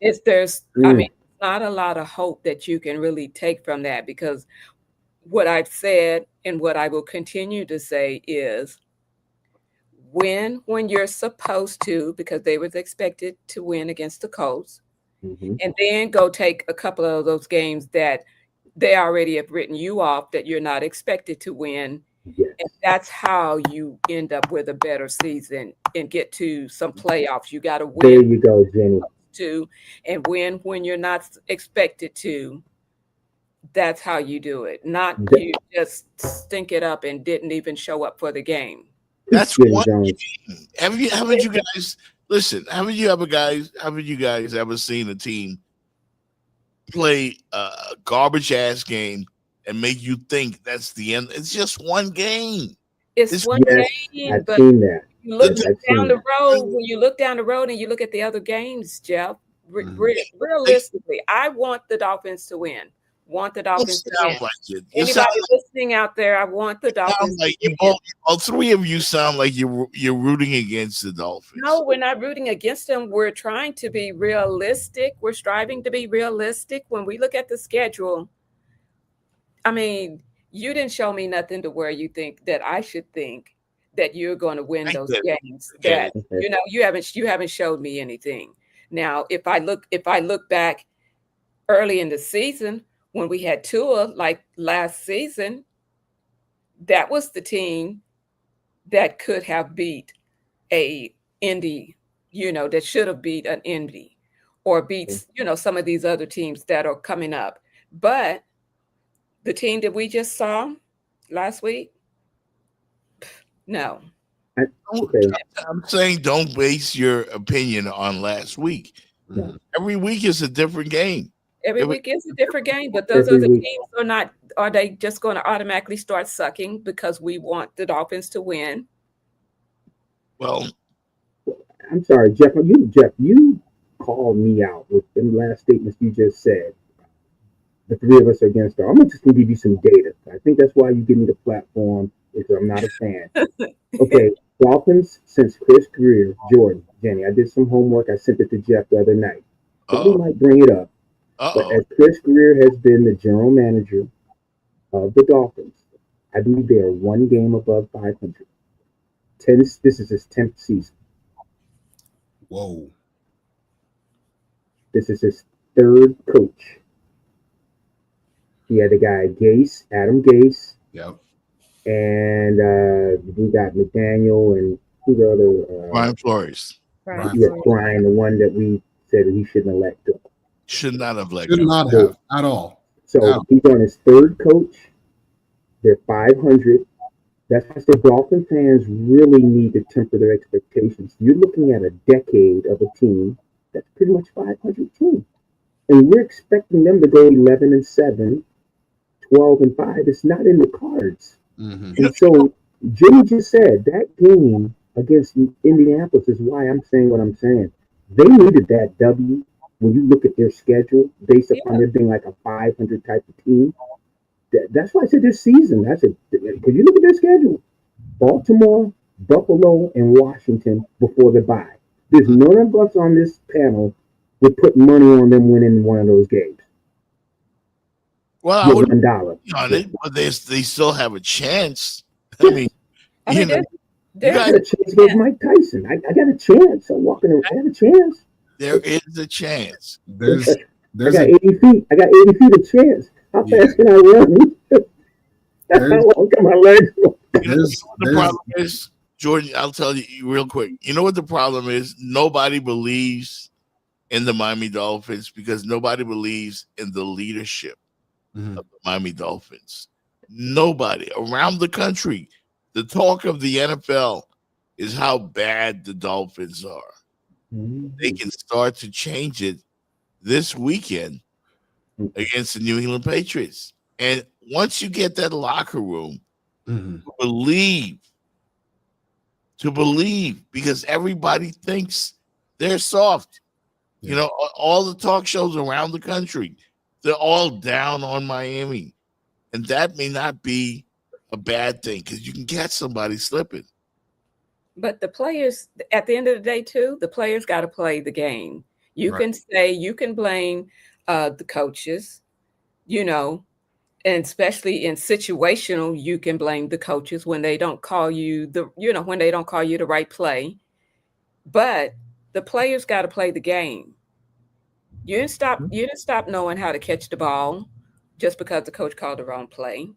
I mean, not a lot of hope that you can really take from that, because what I've said and what I will continue to say is win when you're supposed to, because they was expected to win against the Colts, and then go take a couple of those games that they already have written you off that you're not expected to win. And that's how you end up with a better season and get to some playoffs. You got to win. There you go, Jenny. And win when you're not expected to. That's how you do it. Not you just stink it up and didn't even show up for the game. That's one game. Haven't you guys listen? Haven't you guys ever seen a team play a garbage ass game and make you think that's the end? It's just one game. It's one game, I've but seen that. you look down the road. When you look down the road and you look at the other games, Jeff, realistically, I want the Dolphins to win. Want the Dolphins to win. Like Anybody listening out there, I want the Dolphins like to win. All three of you sound like you're rooting against the Dolphins. No, we're not rooting against them. We're trying to be realistic. We're striving to be realistic. When we look at the schedule, I mean, you didn't show me nothing to where you think that I should think that you're going to win those games. That you haven't showed me anything. Now, if I look back early in the season when we had Tua, like last season, that was the team that could have beat a Indy, that should have beat an Indy or beats, some of these other teams that are coming up. But the team that we just saw last week, no. I'm saying don't base your opinion on last week. Every week is a different game. Every week is a different game, but those other teams are they just going to automatically start sucking because we want the Dolphins to win? Well, I'm sorry, Jeff. You called me out with the last statements you just said. The three of us are against her. I'm just going to give you some data. I think that's why you give me the platform, because I'm not a fan. Okay, Dolphins since Chris Greer, Jordan, Jenny. I did some homework. I sent it to Jeff the other night. We might bring it up. But as Chris Greer has been the general manager of the Dolphins, I believe they are one game above 500. This is his 10th season. Whoa. This is his third coach. He had the guy Adam Gase. Yep. And we got McDaniel and who's the other? Brian Flores. Brian, the one that we said that he shouldn't elect. Should not have let Should go. not have at all. So he's on his third coach. They're 500. That's why I said Dolphin fans really need to temper their expectations. You're looking at a decade of a team that's pretty much 500 team. And we're expecting them to go 11-7, 12-5. It's not in the cards. And so Jimmy just said that game against Indianapolis is why I'm saying what I'm saying. They needed that W. When you look at their schedule, based upon there being like a 500 type of team, that's why I said this season. I said, because you look at their schedule, Baltimore, Buffalo, and Washington before the bye. There's none of us on this panel would put money on them winning one of those games. Well, I would $1 on it, but they still have a chance. I mean, I got a chance against Mike Tyson. I got a chance. I'm walking around. I got a chance. There is a chance. There's I got 80 feet. I got 80 feet of chance. How fast can I run? How long can my legs go? You know what the problem is, Jordan? I'll tell you real quick. You know what the problem is? Nobody believes in the Miami Dolphins because nobody believes in the leadership of the Miami Dolphins. Nobody around the country. The talk of the NFL is how bad the Dolphins are. They can start to change it this weekend against the New England Patriots. And once you get that locker room to believe, because everybody thinks they're soft. You know, all the talk shows around the country, they're all down on Miami. And that may not be a bad thing because you can catch somebody slipping. But the players, at the end of the day, too, the players got to play the game. You can say, you can blame the coaches, you know, and especially in situational, you can blame the coaches when they don't call you when they don't call you the right play. But the players got to play the game. You didn't stop knowing how to catch the ball just because the coach called the wrong play.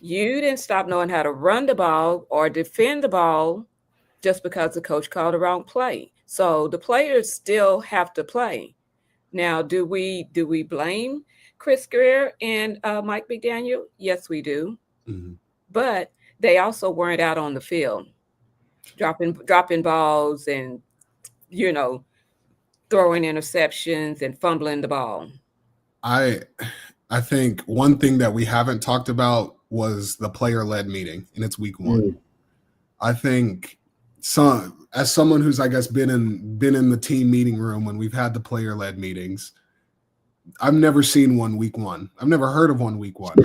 You didn't stop knowing how to run the ball or defend the ball just because the coach called the wrong play. So the players still have to play. Now, do we blame Chris Greer and Mike McDaniel? Yes, we do. But they also weren't out on the field dropping balls and, you know, throwing interceptions and fumbling the ball. I think one thing that we haven't talked about was the player-led meeting, and it's week one. I think as someone who's, I guess, been in the team meeting room when we've had the player-led meetings, I've never seen one week one. I've never heard of one week one.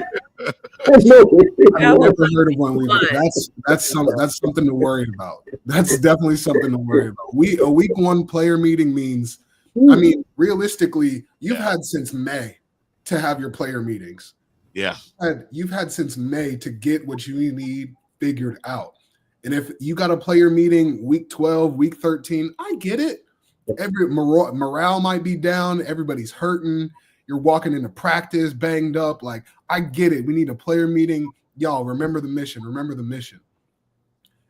I've never heard of one week one. That's something to worry about. That's definitely something to worry about. A week one player meeting means, I mean, realistically, you've had since May to have your player meetings. Yeah. You've had since May to get what you need figured out. And if you got a player meeting week 12, week 13, I get it. Every morale might be down. Everybody's hurting. You're walking into practice banged up. Like, I get it. We need a player meeting. Y'all, remember the mission. Remember the mission.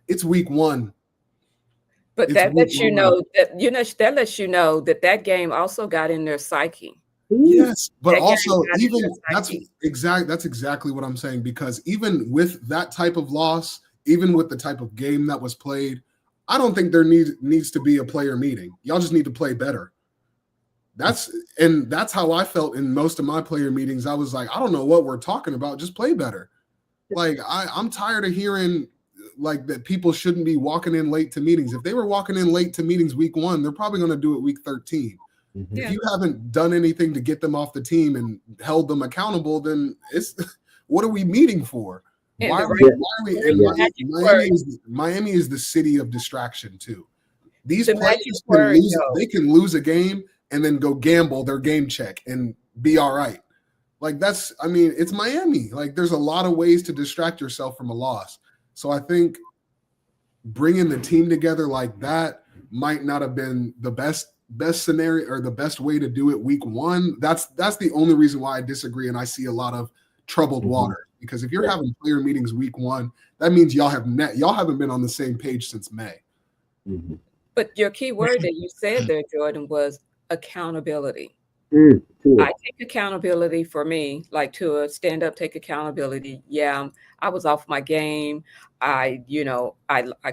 It's week one. But that lets you know that that game also got in their psyche. Yes, but also even that's exactly what I'm saying, because even with that type of loss, even with the type of game that was played, I don't think there needs to be a player meeting. Y'all just need to play better. That's how I felt in most of my player meetings. I was like, I don't know what we're talking about. Just play better. Like I'm tired of hearing like that people shouldn't be walking in late to meetings. If they were walking in late to meetings week 1, they're probably going to do it week 13. If you haven't done anything to get them off the team and held them accountable, then what are we meeting for? Why are we Miami is the city of distraction too. These players can lose a game and then go gamble their game check and be all right. Like it's Miami. Like there's a lot of ways to distract yourself from a loss. So I think bringing the team together like that might not have been the best scenario or the best way to do it week 1. That's the only reason why I disagree, and I see a lot of troubled water, because if you're having player meetings week 1, that means y'all haven't been on the same page since May. But your key word that you said there, Jordan, was accountability. I take accountability for me, like to stand up, take accountability. Yeah, I was off my game. I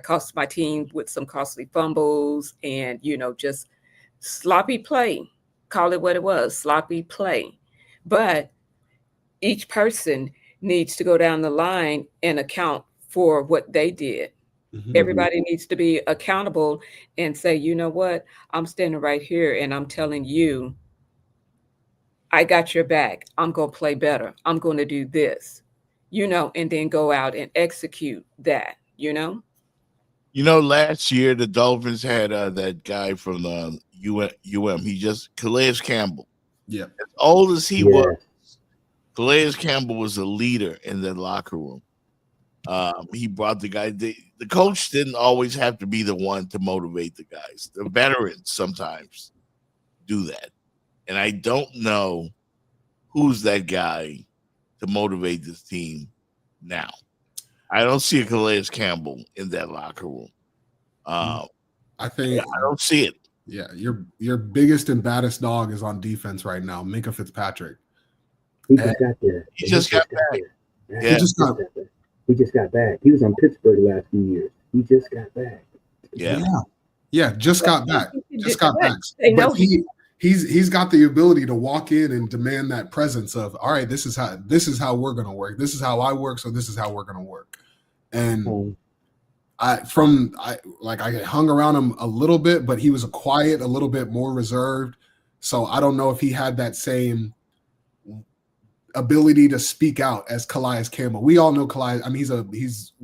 cost my team with some costly fumbles and, just sloppy play. Call it what it was, sloppy play. But each person needs to go down the line and account for what they did. Everybody needs to be accountable and say, you know what? I'm standing right here and I'm telling you, I got your back. I'm going to play better. I'm going to do this, and then go out and execute that, last year the Dolphins had that guy from the UM. Calais Campbell. Yeah. As old as he was, Calais Campbell was a leader in that locker room. He brought the guy. The coach didn't always have to be the one to motivate the guys. The veterans sometimes do that. And I don't know who's that guy to motivate this team now. I don't see a Calais Campbell in that locker room. I think I don't see it. Yeah, your biggest and baddest dog is on defense right now, Minka Fitzpatrick. He just got there. He just got back. Yeah. He just got He just got back. He was on Pittsburgh the last few years. He just got back. Yeah, just got back. Just got back. They know But he's got the ability to walk in and demand that presence of, all right, this is how we're gonna work. This is how I work, so this is how we're gonna work. And I hung around him a little bit, but he was a little bit more reserved. So I don't know if he had that same ability to speak out as Calais Campbell. We all know Calais. I mean,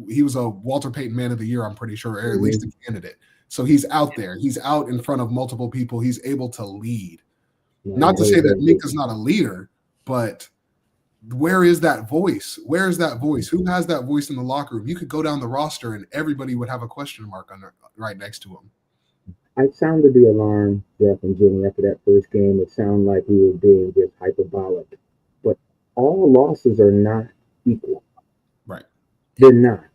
he was a Walter Payton Man of the Year, I'm pretty sure, or at least a candidate. So he's out there. He's out in front of multiple people. He's able to lead. Not to say that Minka's not a leader, but where is that voice? Where is that voice? Who has that voice in the locker room? You could go down the roster and everybody would have a question mark on right next to him. I sounded the alarm, Jeff and Jimmy, after that first game. It sounded like we were being just hyperbolic. But all losses are not equal. Right. They're not.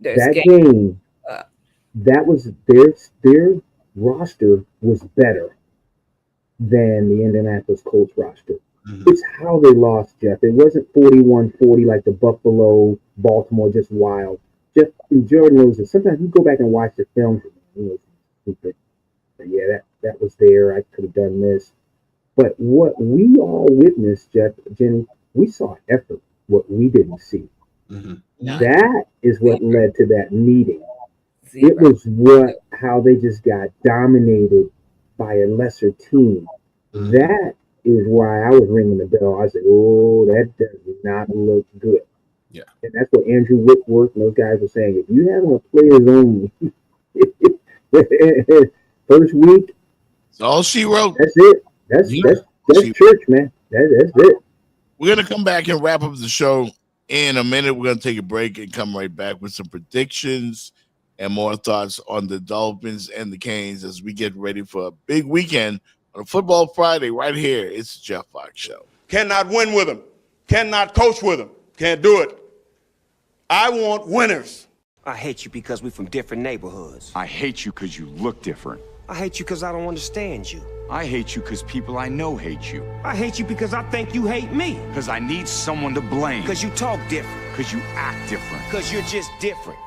That game, that was their roster was better than the Indianapolis Colts roster. Mm-hmm. It's how they lost, Jeff. It wasn't 41-40 like the Buffalo, Baltimore, just wild. Jeff and Jordan knows that sometimes you go back and watch the film, stupid. Yeah, that was there. I could have done this. But what we all witnessed, Jeff, Jenny, we saw effort, what we didn't see. Mm-hmm. That is what led to that meeting. It was how they just got dominated by a lesser team. Mm-hmm. That is why I was ringing the bell. I said, oh, that does not look good. Yeah. And that's what Andrew Whitworth and those guys were saying. If you have a players only first week, that's all she wrote. That's it. That's church, man. That's it. We're going to come back and wrap up the show in a minute. We're going to take a break and come right back with some predictions and more thoughts on the Dolphins and the Canes as we get ready for a big weekend on a Football Friday right here. It's the Jeff Fox Show. Cannot win with them. Cannot coach with them. Can't do it. I want winners. I hate you because we're from different neighborhoods. I hate you because you look different. I hate you because I don't understand you. I hate you because people I know hate you. I hate you because I think you hate me. Because I need someone to blame. Because you talk different. Because you act different. Because you're just different.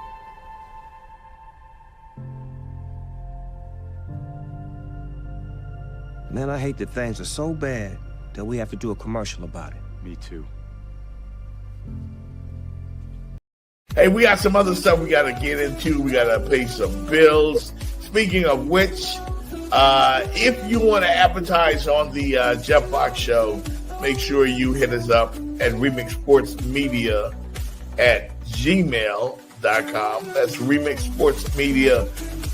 Man, I hate that things are so bad that we have to do a commercial about it. Me too. Hey, we got some other stuff we got to get into. We got to pay some bills. Speaking of which, if you want to advertise on the Jeff Fox Show, make sure you hit us up at Remix Sports Media at gmail.com. That's Remix Sports Media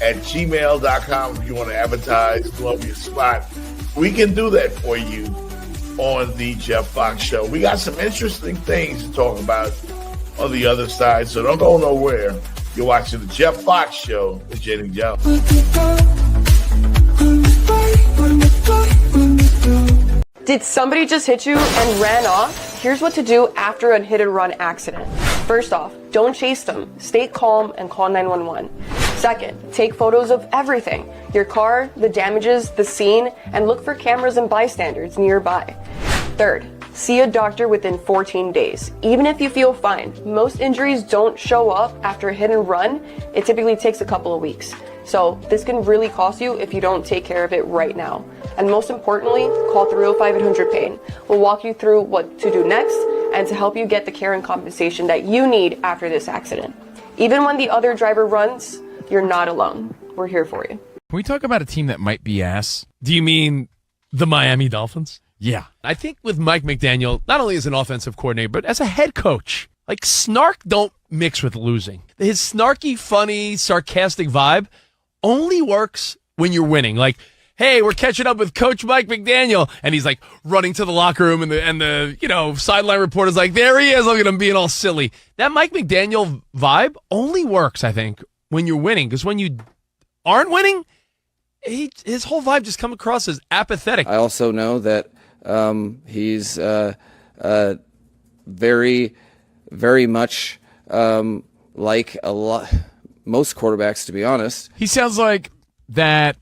at gmail.com if you want to advertise, love your spot. We can do that for you on the Jeff Fox Show. We got some interesting things to talk about on the other side, so don't go nowhere. You're watching the Jeff Fox Show with Jenny Jones. Did somebody just hit you and ran off? Here's what to do after a hit and run accident. First off, don't chase them. Stay calm and call 911. Second, take photos of everything. Your car, the damages, the scene, and look for cameras and bystanders nearby. Third, see a doctor within 14 days. Even if you feel fine, most injuries don't show up after a hit and run. It typically takes a couple of weeks. So this can really cost you if you don't take care of it right now. And most importantly, call 305-800-PAIN. We'll walk you through what to do next and to help you get the care and compensation that you need after this accident. Even when the other driver runs, you're not alone. We're here for you. Can we talk about a team that might be ass? Do you mean the Miami Dolphins? Yeah. I think with Mike McDaniel, not only as an offensive coordinator, but as a head coach, like snark don't mix with losing. His snarky, funny, sarcastic vibe only works when you're winning. Like, hey, we're catching up with Coach Mike McDaniel. And he's like running to the locker room, and the sideline reporter's like, there he is. Look at him being all silly. That Mike McDaniel vibe only works, I think, when you're winning. Because when you aren't winning, his whole vibe just comes across as apathetic. I also know that he's very, very much like most quarterbacks, to be honest. He sounds like that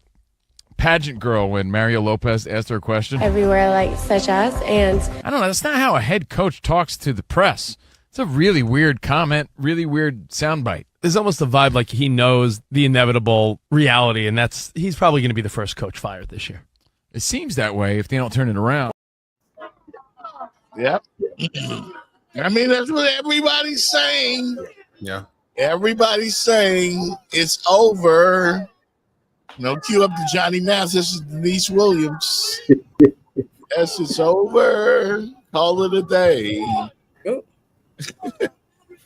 pageant girl when Mario Lopez asked her a question. Everywhere, like such as, and I don't know. That's not how a head coach talks to the press. It's a really weird comment, really weird soundbite. There's almost a vibe like he knows the inevitable reality, and he's probably going to be the first coach fired this year. It seems that way if they don't turn it around. Yep. I mean, that's what everybody's saying. Yeah. Everybody's saying it's over. Cue up to Johnny Mathis and Denise Williams. Yes, it's over. Call it a day.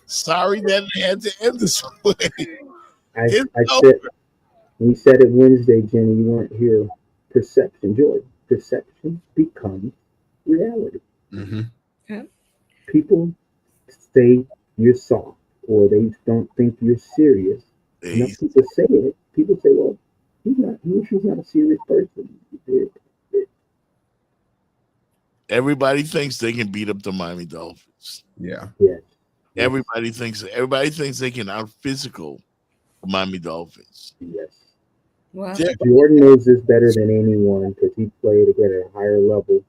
Sorry that it had to end this way. We said it Wednesday, Jenny. You weren't here. Perception, Jordan. Perception becomes reality. Mm-hmm. Yeah. People say you're soft, or they don't think you're serious. Enough people say it. People say, "Well, she's not a serious person." Everybody thinks they can beat up the Miami Dolphins. Yeah. Yeah. Everybody thinks they can out physical the Miami Dolphins. Yes. Wow. Jordan knows this better than anyone because he played at a higher level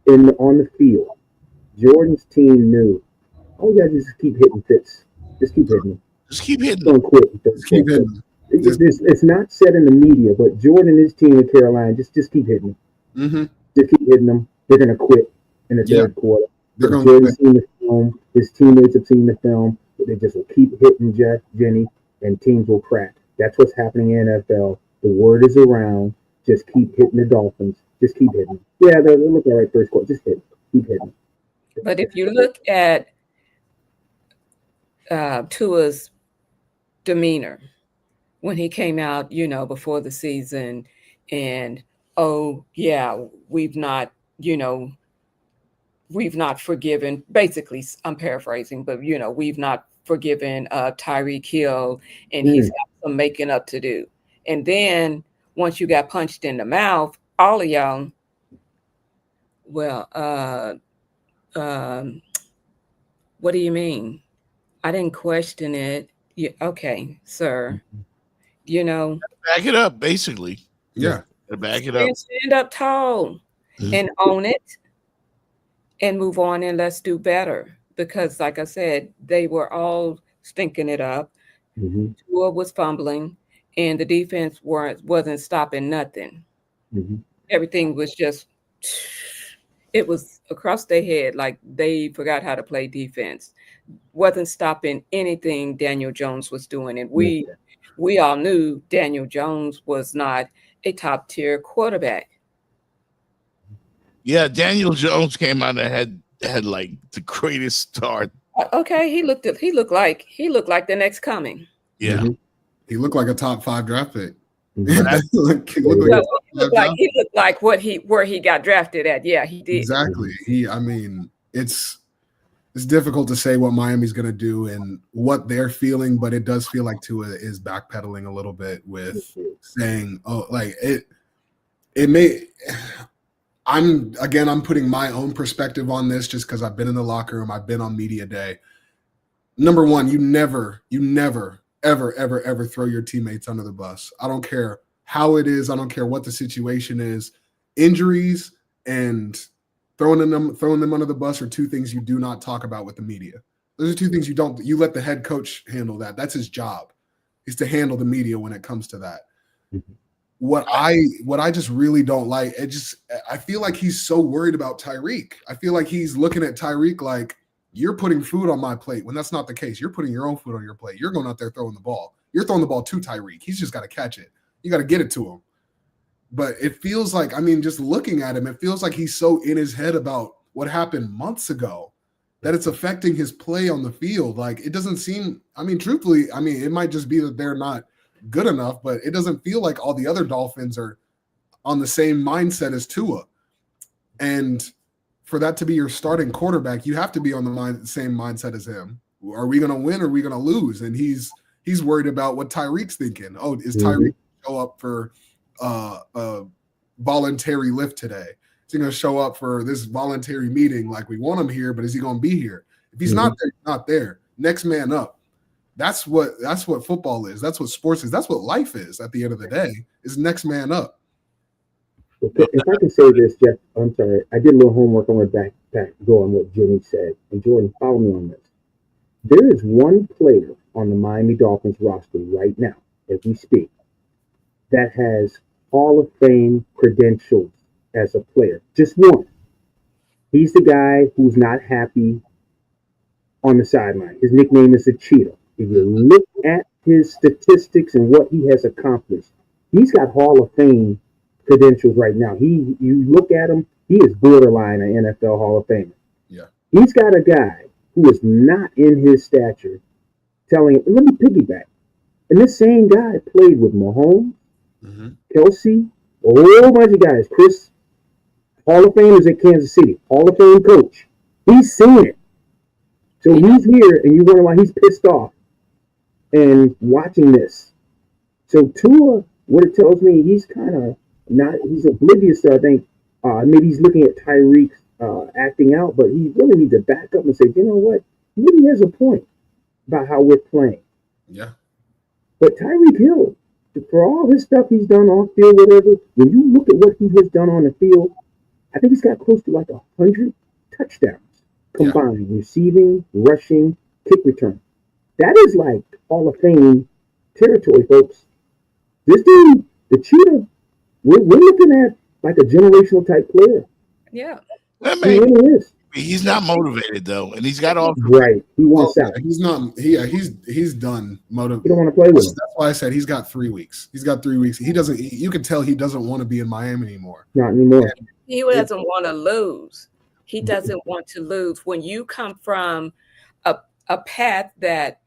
on the field. Jordan's team knew, all you guys just keep hitting Fitz. Just keep hitting him. Just keep hitting Don't quit. Just keep hitting him. It's not said in the media, but Jordan and his team in Carolina, just keep hitting him. Mm-hmm. Just keep hitting them. They're going to quit in the third quarter. They're going Jordan's seen the film. His teammates have seen the film. But they just will keep hitting Jenny, and teams will crack. That's what's happening in NFL. The word is around. Just keep hitting the Dolphins. Just keep hitting them. Yeah, they look all right first quarter. Just hit them. Keep hitting them. But if you look at Tua's demeanor when he came out, before the season, and we've not forgiven. Basically, I'm paraphrasing, but we've not forgiven Tyreek Hill, and he's got some making up to do. And then once you got punched in the mouth, all of y'all, what do you mean? I didn't question it. Okay, sir. Back it up, basically. Yeah. Back it up. Stand up tall and own it and move on, and let's do better. Because like I said, they were all stinking it up. Mm-hmm. Tua was fumbling, and the defense wasn't stopping nothing. Mm-hmm. Everything was just, it was across their head, like they forgot how to play defense. Wasn't stopping anything Daniel Jones was doing. And we all knew Daniel Jones was not a top tier quarterback. Yeah, Daniel Jones came out and had like the greatest start. Okay, he looked like the next coming. Yeah. Mm-hmm. He looked like a top 5 draft pick. He looked like where he got drafted at. Yeah, he did. Exactly. It's difficult to say what Miami's going to do and what they're feeling, but it does feel like Tua is backpedaling a little bit with saying, I'm putting my own perspective on this just because I've been in the locker room. I've been on media day. Number one, you never, ever throw your teammates under the bus. I don't care how it is. I don't care what the situation is. Injuries and throwing them under the bus are two things you do not talk about with the media. Those are two things you let the head coach handle that. That's his job, is to handle the media when it comes to that. Mm-hmm. What I just really don't like, I feel like he's so worried about Tyreek. I feel like he's looking at Tyreek like, you're putting food on my plate, when that's not the case. You're putting your own food on your plate. You're going out there throwing the ball. You're throwing the ball to Tyreek. He's just got to catch it. You got to get it to him. But it feels like, just looking at him, it feels like he's so in his head about what happened months ago that it's affecting his play on the field. Like, it doesn't seem, truthfully, it might just be that they're not good enough, but it doesn't feel like all the other Dolphins are on the same mindset as Tua. And for that to be your starting quarterback, you have to be on the same mindset as him. Are we going to win or are we going to lose? And he's worried about what Tyreek's thinking. Oh, is Tyreek show up for a voluntary lift today? Is he going to show up for this voluntary meeting like we want him here, but is he going to be here? If he's not there, he's not there. Next man up. That's what football is. That's what sports is. That's what life is at the end of the day, is next man up. If I can say this, Jeff, I'm sorry. I did a little homework. I'm going to go on what Jimmy said. And Jordan, follow me on this. There is one player on the Miami Dolphins roster right now, as we speak, that has Hall of Fame credentials as a player. Just one. He's the guy who's not happy on the sideline. His nickname is the Cheetah. If you look at his statistics and what he has accomplished, he's got Hall of Fame credentials right now. You look at him, he is borderline an NFL Hall of Famer. Yeah. He's got a guy who is not in his stature telling him, let me piggyback. And this same guy played with Mahomes, Kelsey, a whole bunch of guys. Chris, Hall of Famers at Kansas City, Hall of Fame coach. He's seen it. So he's here, and you wonder why he's pissed off and watching this. So Tua, what it tells me, he's kind of he's oblivious to, I think, maybe he's looking at Tyreek's acting out, but he really needs to back up and say, you know what, maybe there's a point about how we're playing. Yeah. But Tyreek Hill, for all his stuff he's done off field, whatever, when you look at what he has done on the field, I think he's got close to like 100 touchdowns combined, receiving, rushing, kick return. That is like Hall of Fame territory, folks. This dude, the Cheetah, we're looking at like a generational type player. Yeah. He really is. He's not motivated though, and he's got all right. He wants out. He's not. He's done motivated. He don't want to play with him. That's why I said he's got 3 weeks. He's got 3 weeks. He doesn't. You can tell he doesn't want to be in Miami anymore. Not anymore. He doesn't want to lose. He doesn't want to lose. When you come from a path that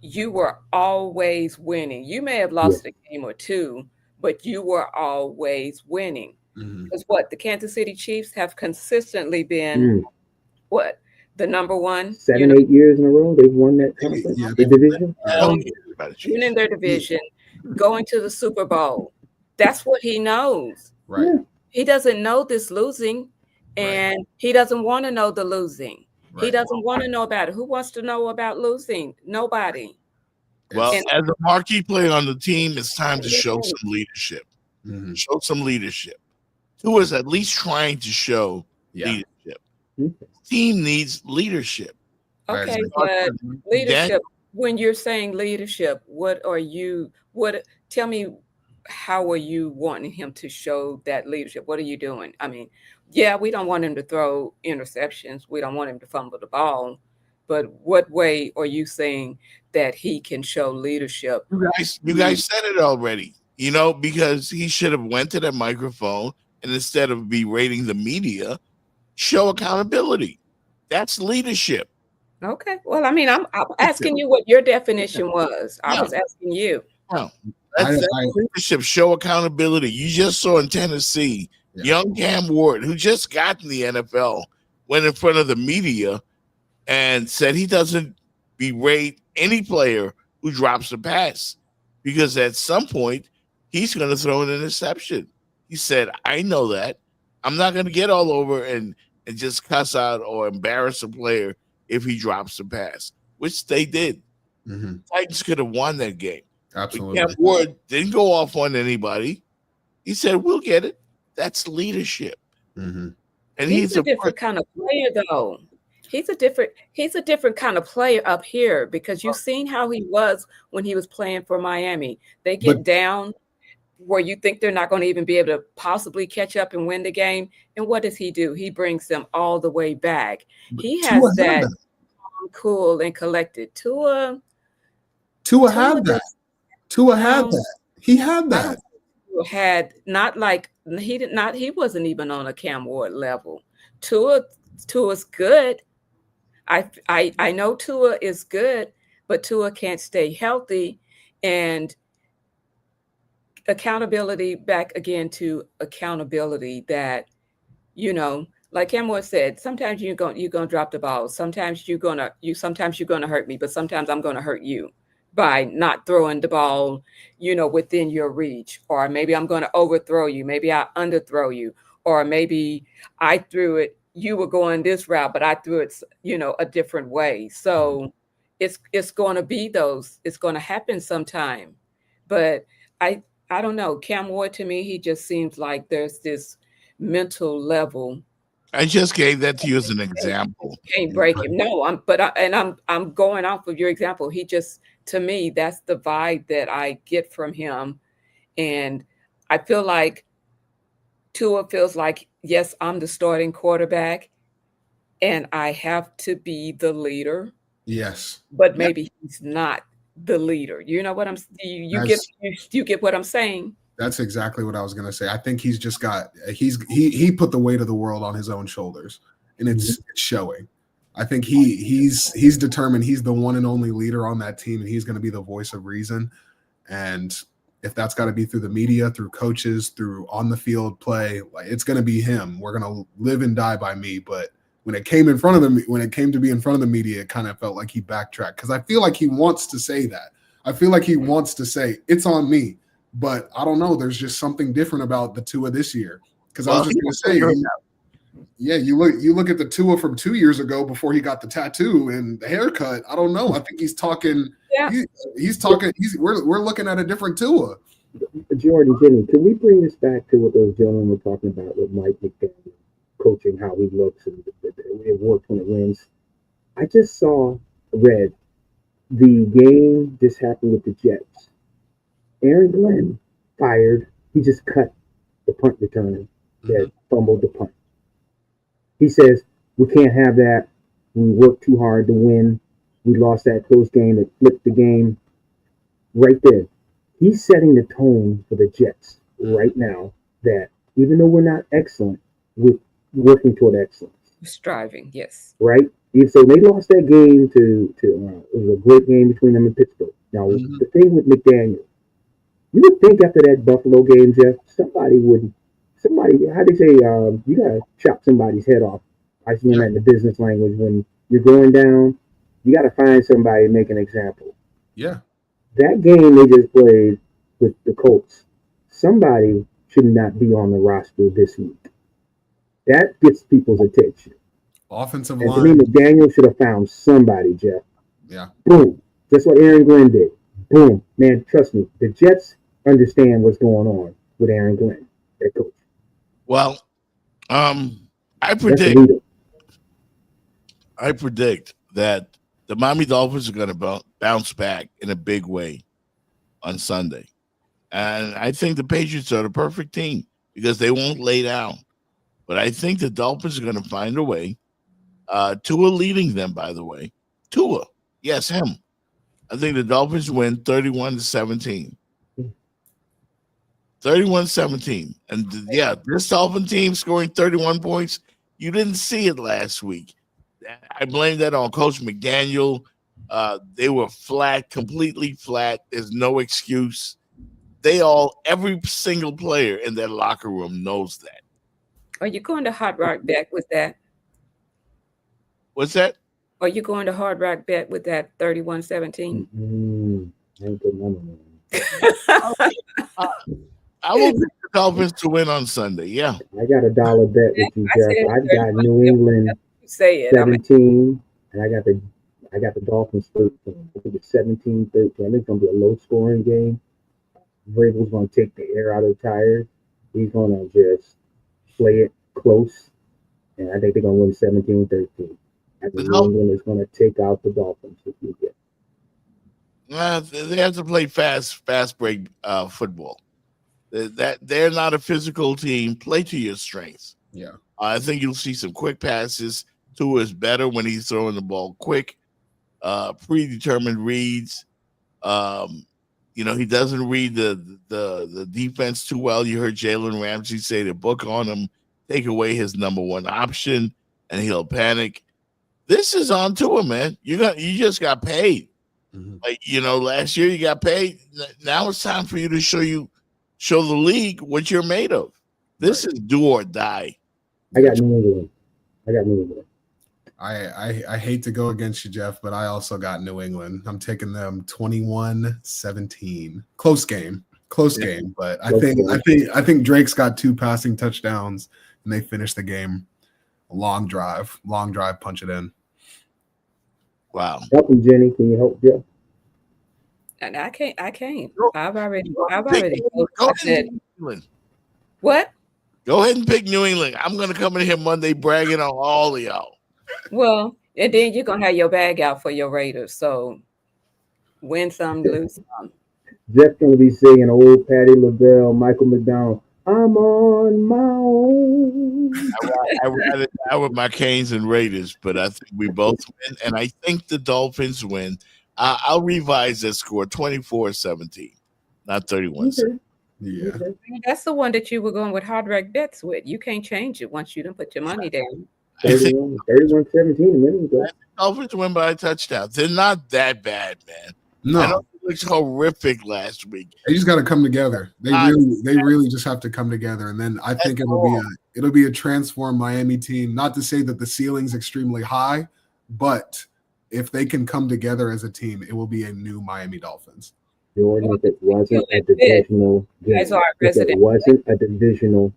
you were always winning, you may have lost a game or two, but you were always winning. Because what the Kansas City Chiefs have consistently been, the number one? 7-8 years in a row, they've won that conference, the division. Winning their division, going to the Super Bowl. That's what he knows. Right. Yeah. He doesn't know this losing, and he doesn't want to know the losing. He doesn't want to know about it. Who wants to know about losing? Nobody. Well, as a marquee player on the team, it's time to show some leadership. Show some leadership. Who is at least trying to show leadership? Team needs leadership. Okay, but leadership. When you're saying leadership, tell me, how are you wanting him to show that leadership? What are you doing? I mean, yeah, we don't want him to throw interceptions. We don't want him to fumble the ball. But what way are you saying that he can show leadership? You guys said it already, because he should have went to that microphone and instead of berating the media, show accountability. That's leadership. Okay. Well, I mean, I'm asking you what your definition was. I was asking you. No. That's leadership. Show accountability. You just saw in Tennessee, young Cam Ward, who just got in the NFL, went in front of the media and said he doesn't berate any player who drops a pass because at some point he's going to throw an interception. He said, I know that. I'm not going to get all over and just cuss out or embarrass a player if he drops a pass, which they did. Titans could have won that game. Absolutely. Cam Ward didn't go off on anybody. He said, we'll get it. That's leadership. And he's a different kind of player, though. He's a different kind of player up here because you've seen how he was when he was playing for Miami. They get down where you think they're not going to even be able to possibly catch up and win the game. And what does he do? He brings them all the way back. He has that cool and collected. Tua had that. Tua had that. He had that. He wasn't even on a Cam Ward level. Tua's good. I know Tua is good, but Tua can't stay healthy. And accountability, back again to accountability, that, like Cameron said, sometimes you're gonna drop the ball. Sometimes you're gonna hurt me, but sometimes I'm gonna hurt you by not throwing the ball, within your reach. Or maybe I'm gonna overthrow you, maybe I underthrow you, or maybe I threw it, you were going this route, but I threw it, a different way. So it's gonna be it's gonna happen sometime. But I don't know. Cam Ward, to me, he just seems like there's this mental level. I just gave that to you as an example. Can't break him. No, I'm going off of your example. He just, to me, that's the vibe that I get from him. And I feel like Tua feels like, yes, I'm the starting quarterback and I have to be the leader. Yes. But maybe he's not the leader. You know what you get what I'm saying? That's exactly what I was going to say. I think he's just he put the weight of the world on his own shoulders, and it's showing. I think he's determined he's the one and only leader on that team, and he's going to be the voice of reason. And if that's got to be through the media, through coaches, through on the field play, like, it's going to be him. We're going to live and die by me. But when it came to be in front of the media, it kind of felt like he backtracked, because I feel like he wants to say that. I feel like he wants to say it's on me. But I don't know. There's just something different about the Tua this year. Because I was just going to say, you look at the Tua from 2 years ago before he got the tattoo and the haircut. I don't know. I think he's talking. Yeah. He's talking. We're looking at a different Tua. Jordan, Jimmy, can we bring this back to what those gentlemen were talking about with Mike McDaniel coaching, how he looks, and it works when it wins? I just read the game just happened with the Jets. Aaron Glenn fired. He just cut the punt returner that fumbled the punt. He says, we can't have that. We worked too hard to win. We lost that close game. It flipped the game. Right there. He's setting the tone for the Jets right now, that even though we're not excellent, we're working toward excellence. Striving, yes. Right? So they lost that game to it was a great game between them and Pittsburgh. Now, the thing with McDaniel, you would think after that Buffalo game, Jeff, somebody, how they say, you got to chop somebody's head off. I see that in the business language. When you're going down, you got to find somebody and make an example. Yeah. That game they just played with the Colts, somebody should not be on the roster this week. That gets people's attention. Offensive and line. To me, McDaniel should have found somebody, Jeff. Yeah. Boom. Just what Aaron Glenn did. Boom. Man, trust me, the Jets understand what's going on with Aaron Glenn, their coach. Well, I predict that the Miami Dolphins are going to bounce back in a big way on Sunday. And I think the Patriots are the perfect team because they won't lay down. But I think the Dolphins are going to find a way. Tua leading them, by the way. Tua. Yes, him. I think the Dolphins win 31-17. 31-17. And yeah, this Dolphin team scoring 31 points, you didn't see it last week. I blame that on Coach McDaniel. They were flat, completely flat. There's no excuse. Every single player in that locker room knows that. Are you going to Hard Rock Bet with that? What's that? Are you going to Hard Rock Bet with that 31-17? I will pick the Dolphins to win on Sunday. Yeah. I got $1 bet with you, Jeff. I got New England 17, and I got the Dolphins 13. I think it's 17-13. I think it's gonna be a low scoring game. Vrabel's gonna take the air out of the tires. He's gonna just play it close, and I think they're gonna win 17-13. I think New England is gonna take out the Dolphins this weekend. They have to play fast break football. They're not a physical team. Play to your strengths. Yeah. I think you'll see some quick passes. Tua is better when he's throwing the ball quick, predetermined reads. He doesn't read the defense too well. You heard Jalen Ramsey say to book on him, take away his number one option, and he'll panic. This is on Tua, man. You just got paid. Mm-hmm. Like, last year you got paid. Now it's time for you to show show the league what you're made of. This is do or die. I got New England. I hate to go against you, Jeff, but I also got New England. I'm taking them 21-17. Close game, but I think Drake's got 2 passing touchdowns, and they finish the game. Long drive, punch it in. Wow. Help him, Jenny. Can you help Jeff? And I can't. I've already. Go ahead and pick New England. What? Go ahead and pick New England. I'm gonna come in here Monday bragging on all of y'all. Well, and then you're gonna have your bag out for your Raiders. So win some, lose some. Jeff's gonna be singing old Patti LaBelle, Michael McDonald. I'm on my own. I rather die with my Canes and Raiders, but I think we both win, and I think the Dolphins win. I'll revise that score 24-17, not 31-7. Yeah, That's the one that you were going with hard rack bets with. You can't change it once you done put your money down. 31-17. Dolphins win by a touchdown. They're not that bad, man. No. I know it looks horrific last week. They just got to come together. They really just have to come together, and then I think it'll be a transformed Miami team. Not to say that the ceiling's extremely high, but if they can come together as a team, it will be a new Miami Dolphins. Jordan, if it wasn't a divisional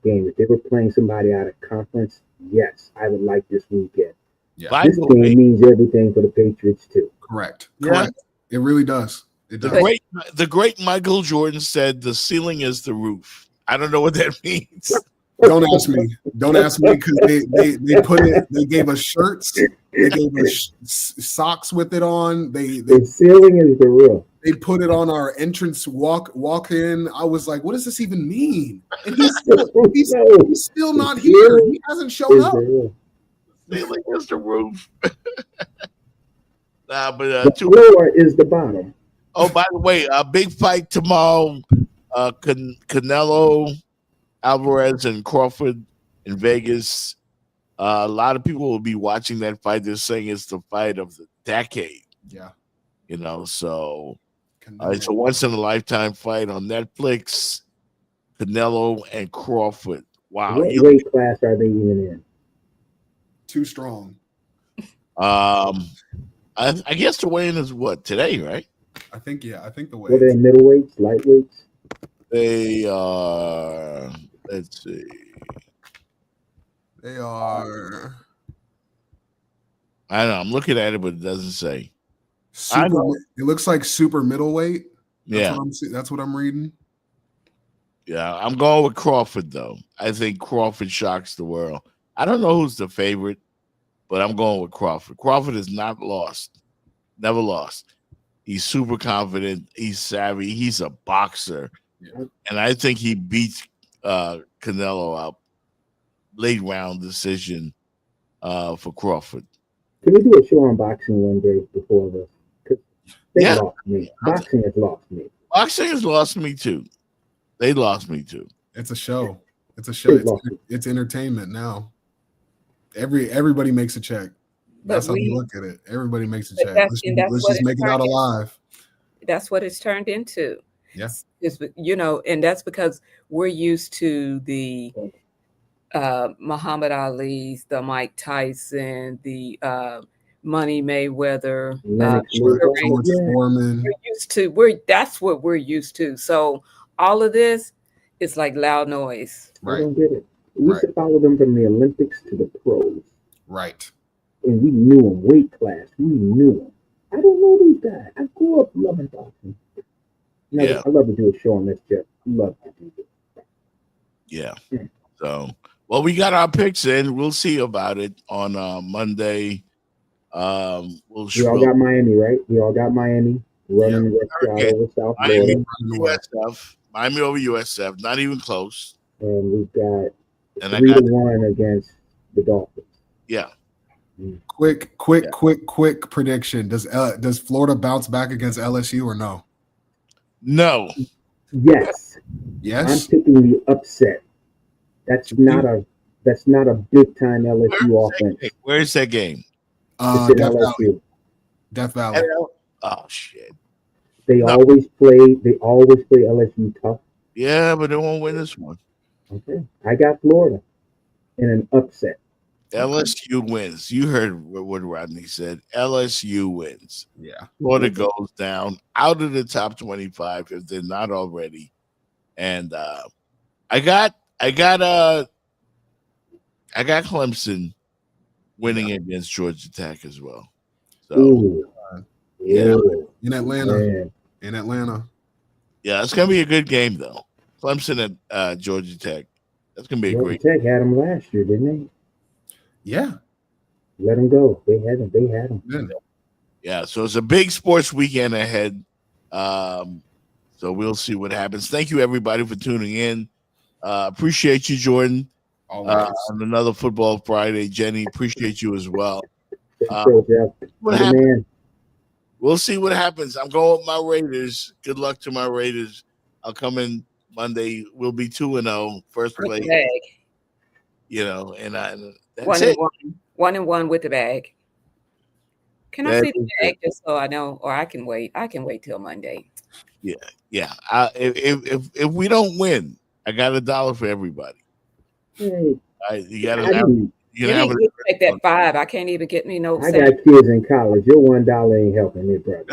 game, if they were playing somebody out of conference, yes, I would like this weekend. Yeah. This game means everything for the Patriots too. Correct. Yeah. It really does. It does. The great Michael Jordan said the ceiling is the roof. I don't know what that means. Don't ask me because they put it. They gave us shirts. They gave us socks with it on. The ceiling is the roof. They put it on our entrance walk in. I was like, what does this even mean? And he's still not here. He hasn't shown up. Ceiling is the roof. The floor is the bottom. Oh, by the way, a big fight tomorrow. Canelo Alvarez and Crawford in Vegas. A lot of people will be watching that fight. They're saying it's the fight of the decade. Yeah. So it's a once in a lifetime fight on Netflix. Canelo and Crawford. Wow. What weight class are they even in? Too strong. I guess the weigh-in is what, today, right? I think the weight. What are they, middleweights, lightweights? They are, let's see. They are. I don't know. I'm looking at it, but it doesn't say. It looks like super middleweight. That's what I'm reading. Yeah, I'm going with Crawford, though. I think Crawford shocks the world. I don't know who's the favorite, but I'm going with Crawford. Crawford is not lost. Never lost. He's super confident. He's savvy. He's a boxer. Yeah. And I think he beats Canelo up. Late round decision for Crawford. Can we do a show on boxing one day before this? Because they lost me. Boxing has lost me. Boxing has lost me too. They lost me too. It's a show. It's entertainment now. Everybody makes a check. That's how you look at it. Everybody makes a check. Let's just make it out alive. That's what it's turned into. Yes. And that's because we're used to the Muhammad Ali's, the Mike Tyson, the Money Mayweather, Foreman. That's what we're used to. So all of this is like loud noise. I don't get it. We used to follow them from the Olympics to the pros. Right. And we knew them, weight class. We knew them. I don't know these guys. I grew up loving boxing. I love to do a show on this, Jeff. I love to do this. Yeah. So, well, we got our picks in. We'll see about it on Monday. We all got Miami, right? We all got Miami running over South Florida. Miami over USF. Not even close. And we've got 3-1 against the Dolphins. Yeah. Quick prediction. Does Florida bounce back against LSU or no? No. Yes. I'm picking the upset. That's not a big time LSU offense. Where's that game? Death Valley. Oh shit. They always play LSU tough, Yeah, but they won't win this one. Okay. I got Florida in an upset. LSU wins. You heard what Rodney said. LSU wins. Yeah. Florida goes down out of the top 25 if they're not already. And I got Clemson winning against Georgia Tech as well. So Ooh. yeah. In Atlanta. Man. In Atlanta. Yeah, it's gonna be a good game though. Clemson at Georgia Tech. That's gonna be a Georgia great Tech had them last year, didn't they? Yeah. Let them go. They had them. Yeah, so it's a big sports weekend ahead. So we'll see what happens. Thank you everybody for tuning in. Appreciate you, Jordan. On another Football Friday. Jenny, appreciate you as well. What happens? We'll see what happens. I'm going with my Raiders. Good luck to my Raiders. I'll come in Monday. We'll be 2-0, first place. You know, and that's it. 1-1 with the bag. Can I That see the is bag just so I know, or I can wait? I can wait till Monday. Yeah. If we don't win, I got $1 for everybody. Hey, You gotta I have. need- You You gotta need have to take that 5. I can't even get me no. I got kids in college. Your $1 ain't helping me, brother.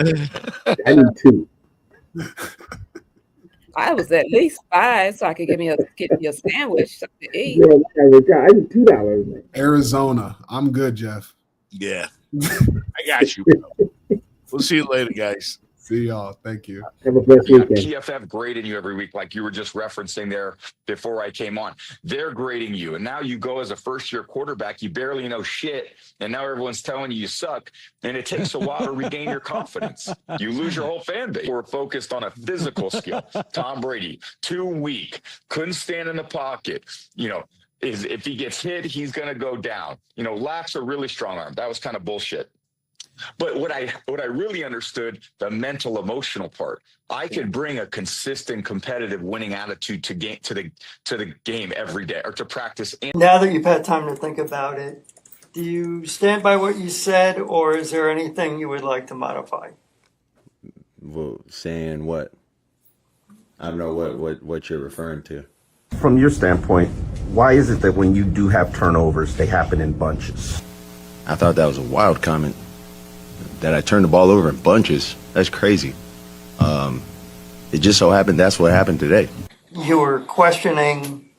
I need 2. I was at least 5, so I could get me a sandwich something to eat. Girl, I need $2, man. Arizona. I'm good, Jeff. Yeah, I got you. We'll see you later, guys. See y'all. Thank you. Have a blessed You got weekend. PFF grading you every week, like you were just referencing there before I came on. They're grading you, and now you go as a first-year quarterback. You barely know shit, and now everyone's telling you suck, and it takes a while to regain your confidence. You lose your whole fan base. We're focused on a physical skill. Tom Brady, too weak, couldn't stand in the pocket. You know, if he gets hit, he's going to go down. You know, Lack's a really strong arm. That was kind of bullshit. But what I really understood, the mental emotional part, I could bring a consistent competitive winning attitude to the game every day, or to practice. Now that you've had time to think about it, do you stand by what you said, or is there anything you would like to modify? Well, saying what? I don't know what you're referring to. From your standpoint, why is it that when you do have turnovers, they happen in bunches? I thought that was a wild comment. That I turned the ball over in bunches. That's crazy. It just so happened that's what happened today. You were questioning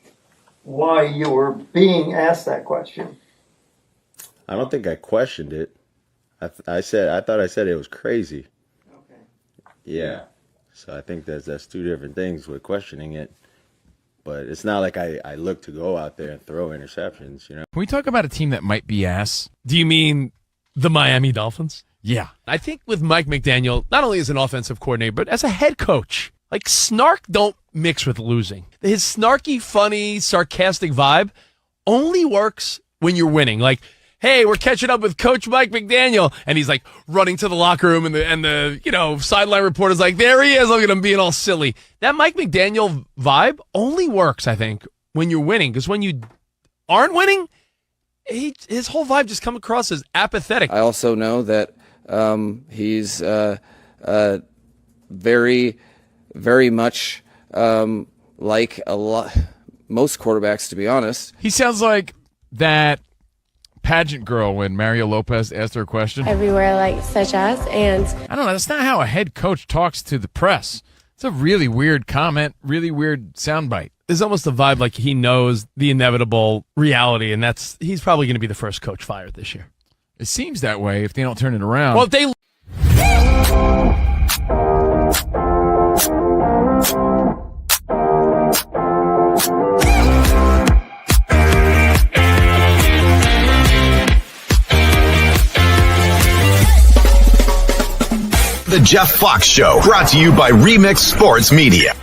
why you were being asked that question. I don't think I questioned it. I thought I said it was crazy. Okay. Yeah. So I think that's two different things with questioning it. But it's not like I look to go out there and throw interceptions, you know. Can we talk about a team that might be ass? Do you mean the Miami Dolphins? Yeah. I think with Mike McDaniel, not only as an offensive coordinator, but as a head coach, like snark don't mix with losing. His snarky, funny, sarcastic vibe only works when you're winning. Like, hey, we're catching up with Coach Mike McDaniel. And he's like running to the locker room and the sideline reporter's like, there he is. Look at him being all silly. That Mike McDaniel vibe only works, I think, when you're winning. Because when you aren't winning, his whole vibe just comes across as apathetic. I also know that he's very, very much like most quarterbacks, to be honest. He sounds like that pageant girl when Mario Lopez asked her a question. Everywhere, like such as, and I don't know. That's not how a head coach talks to the press. It's a really weird comment, really weird soundbite. There's almost a vibe like he knows the inevitable reality, and he's probably going to be the first coach fired this year. It seems that way if they don't turn it around. Well, if they... The Jeff Fox Show, brought to you by Remix Sports Media.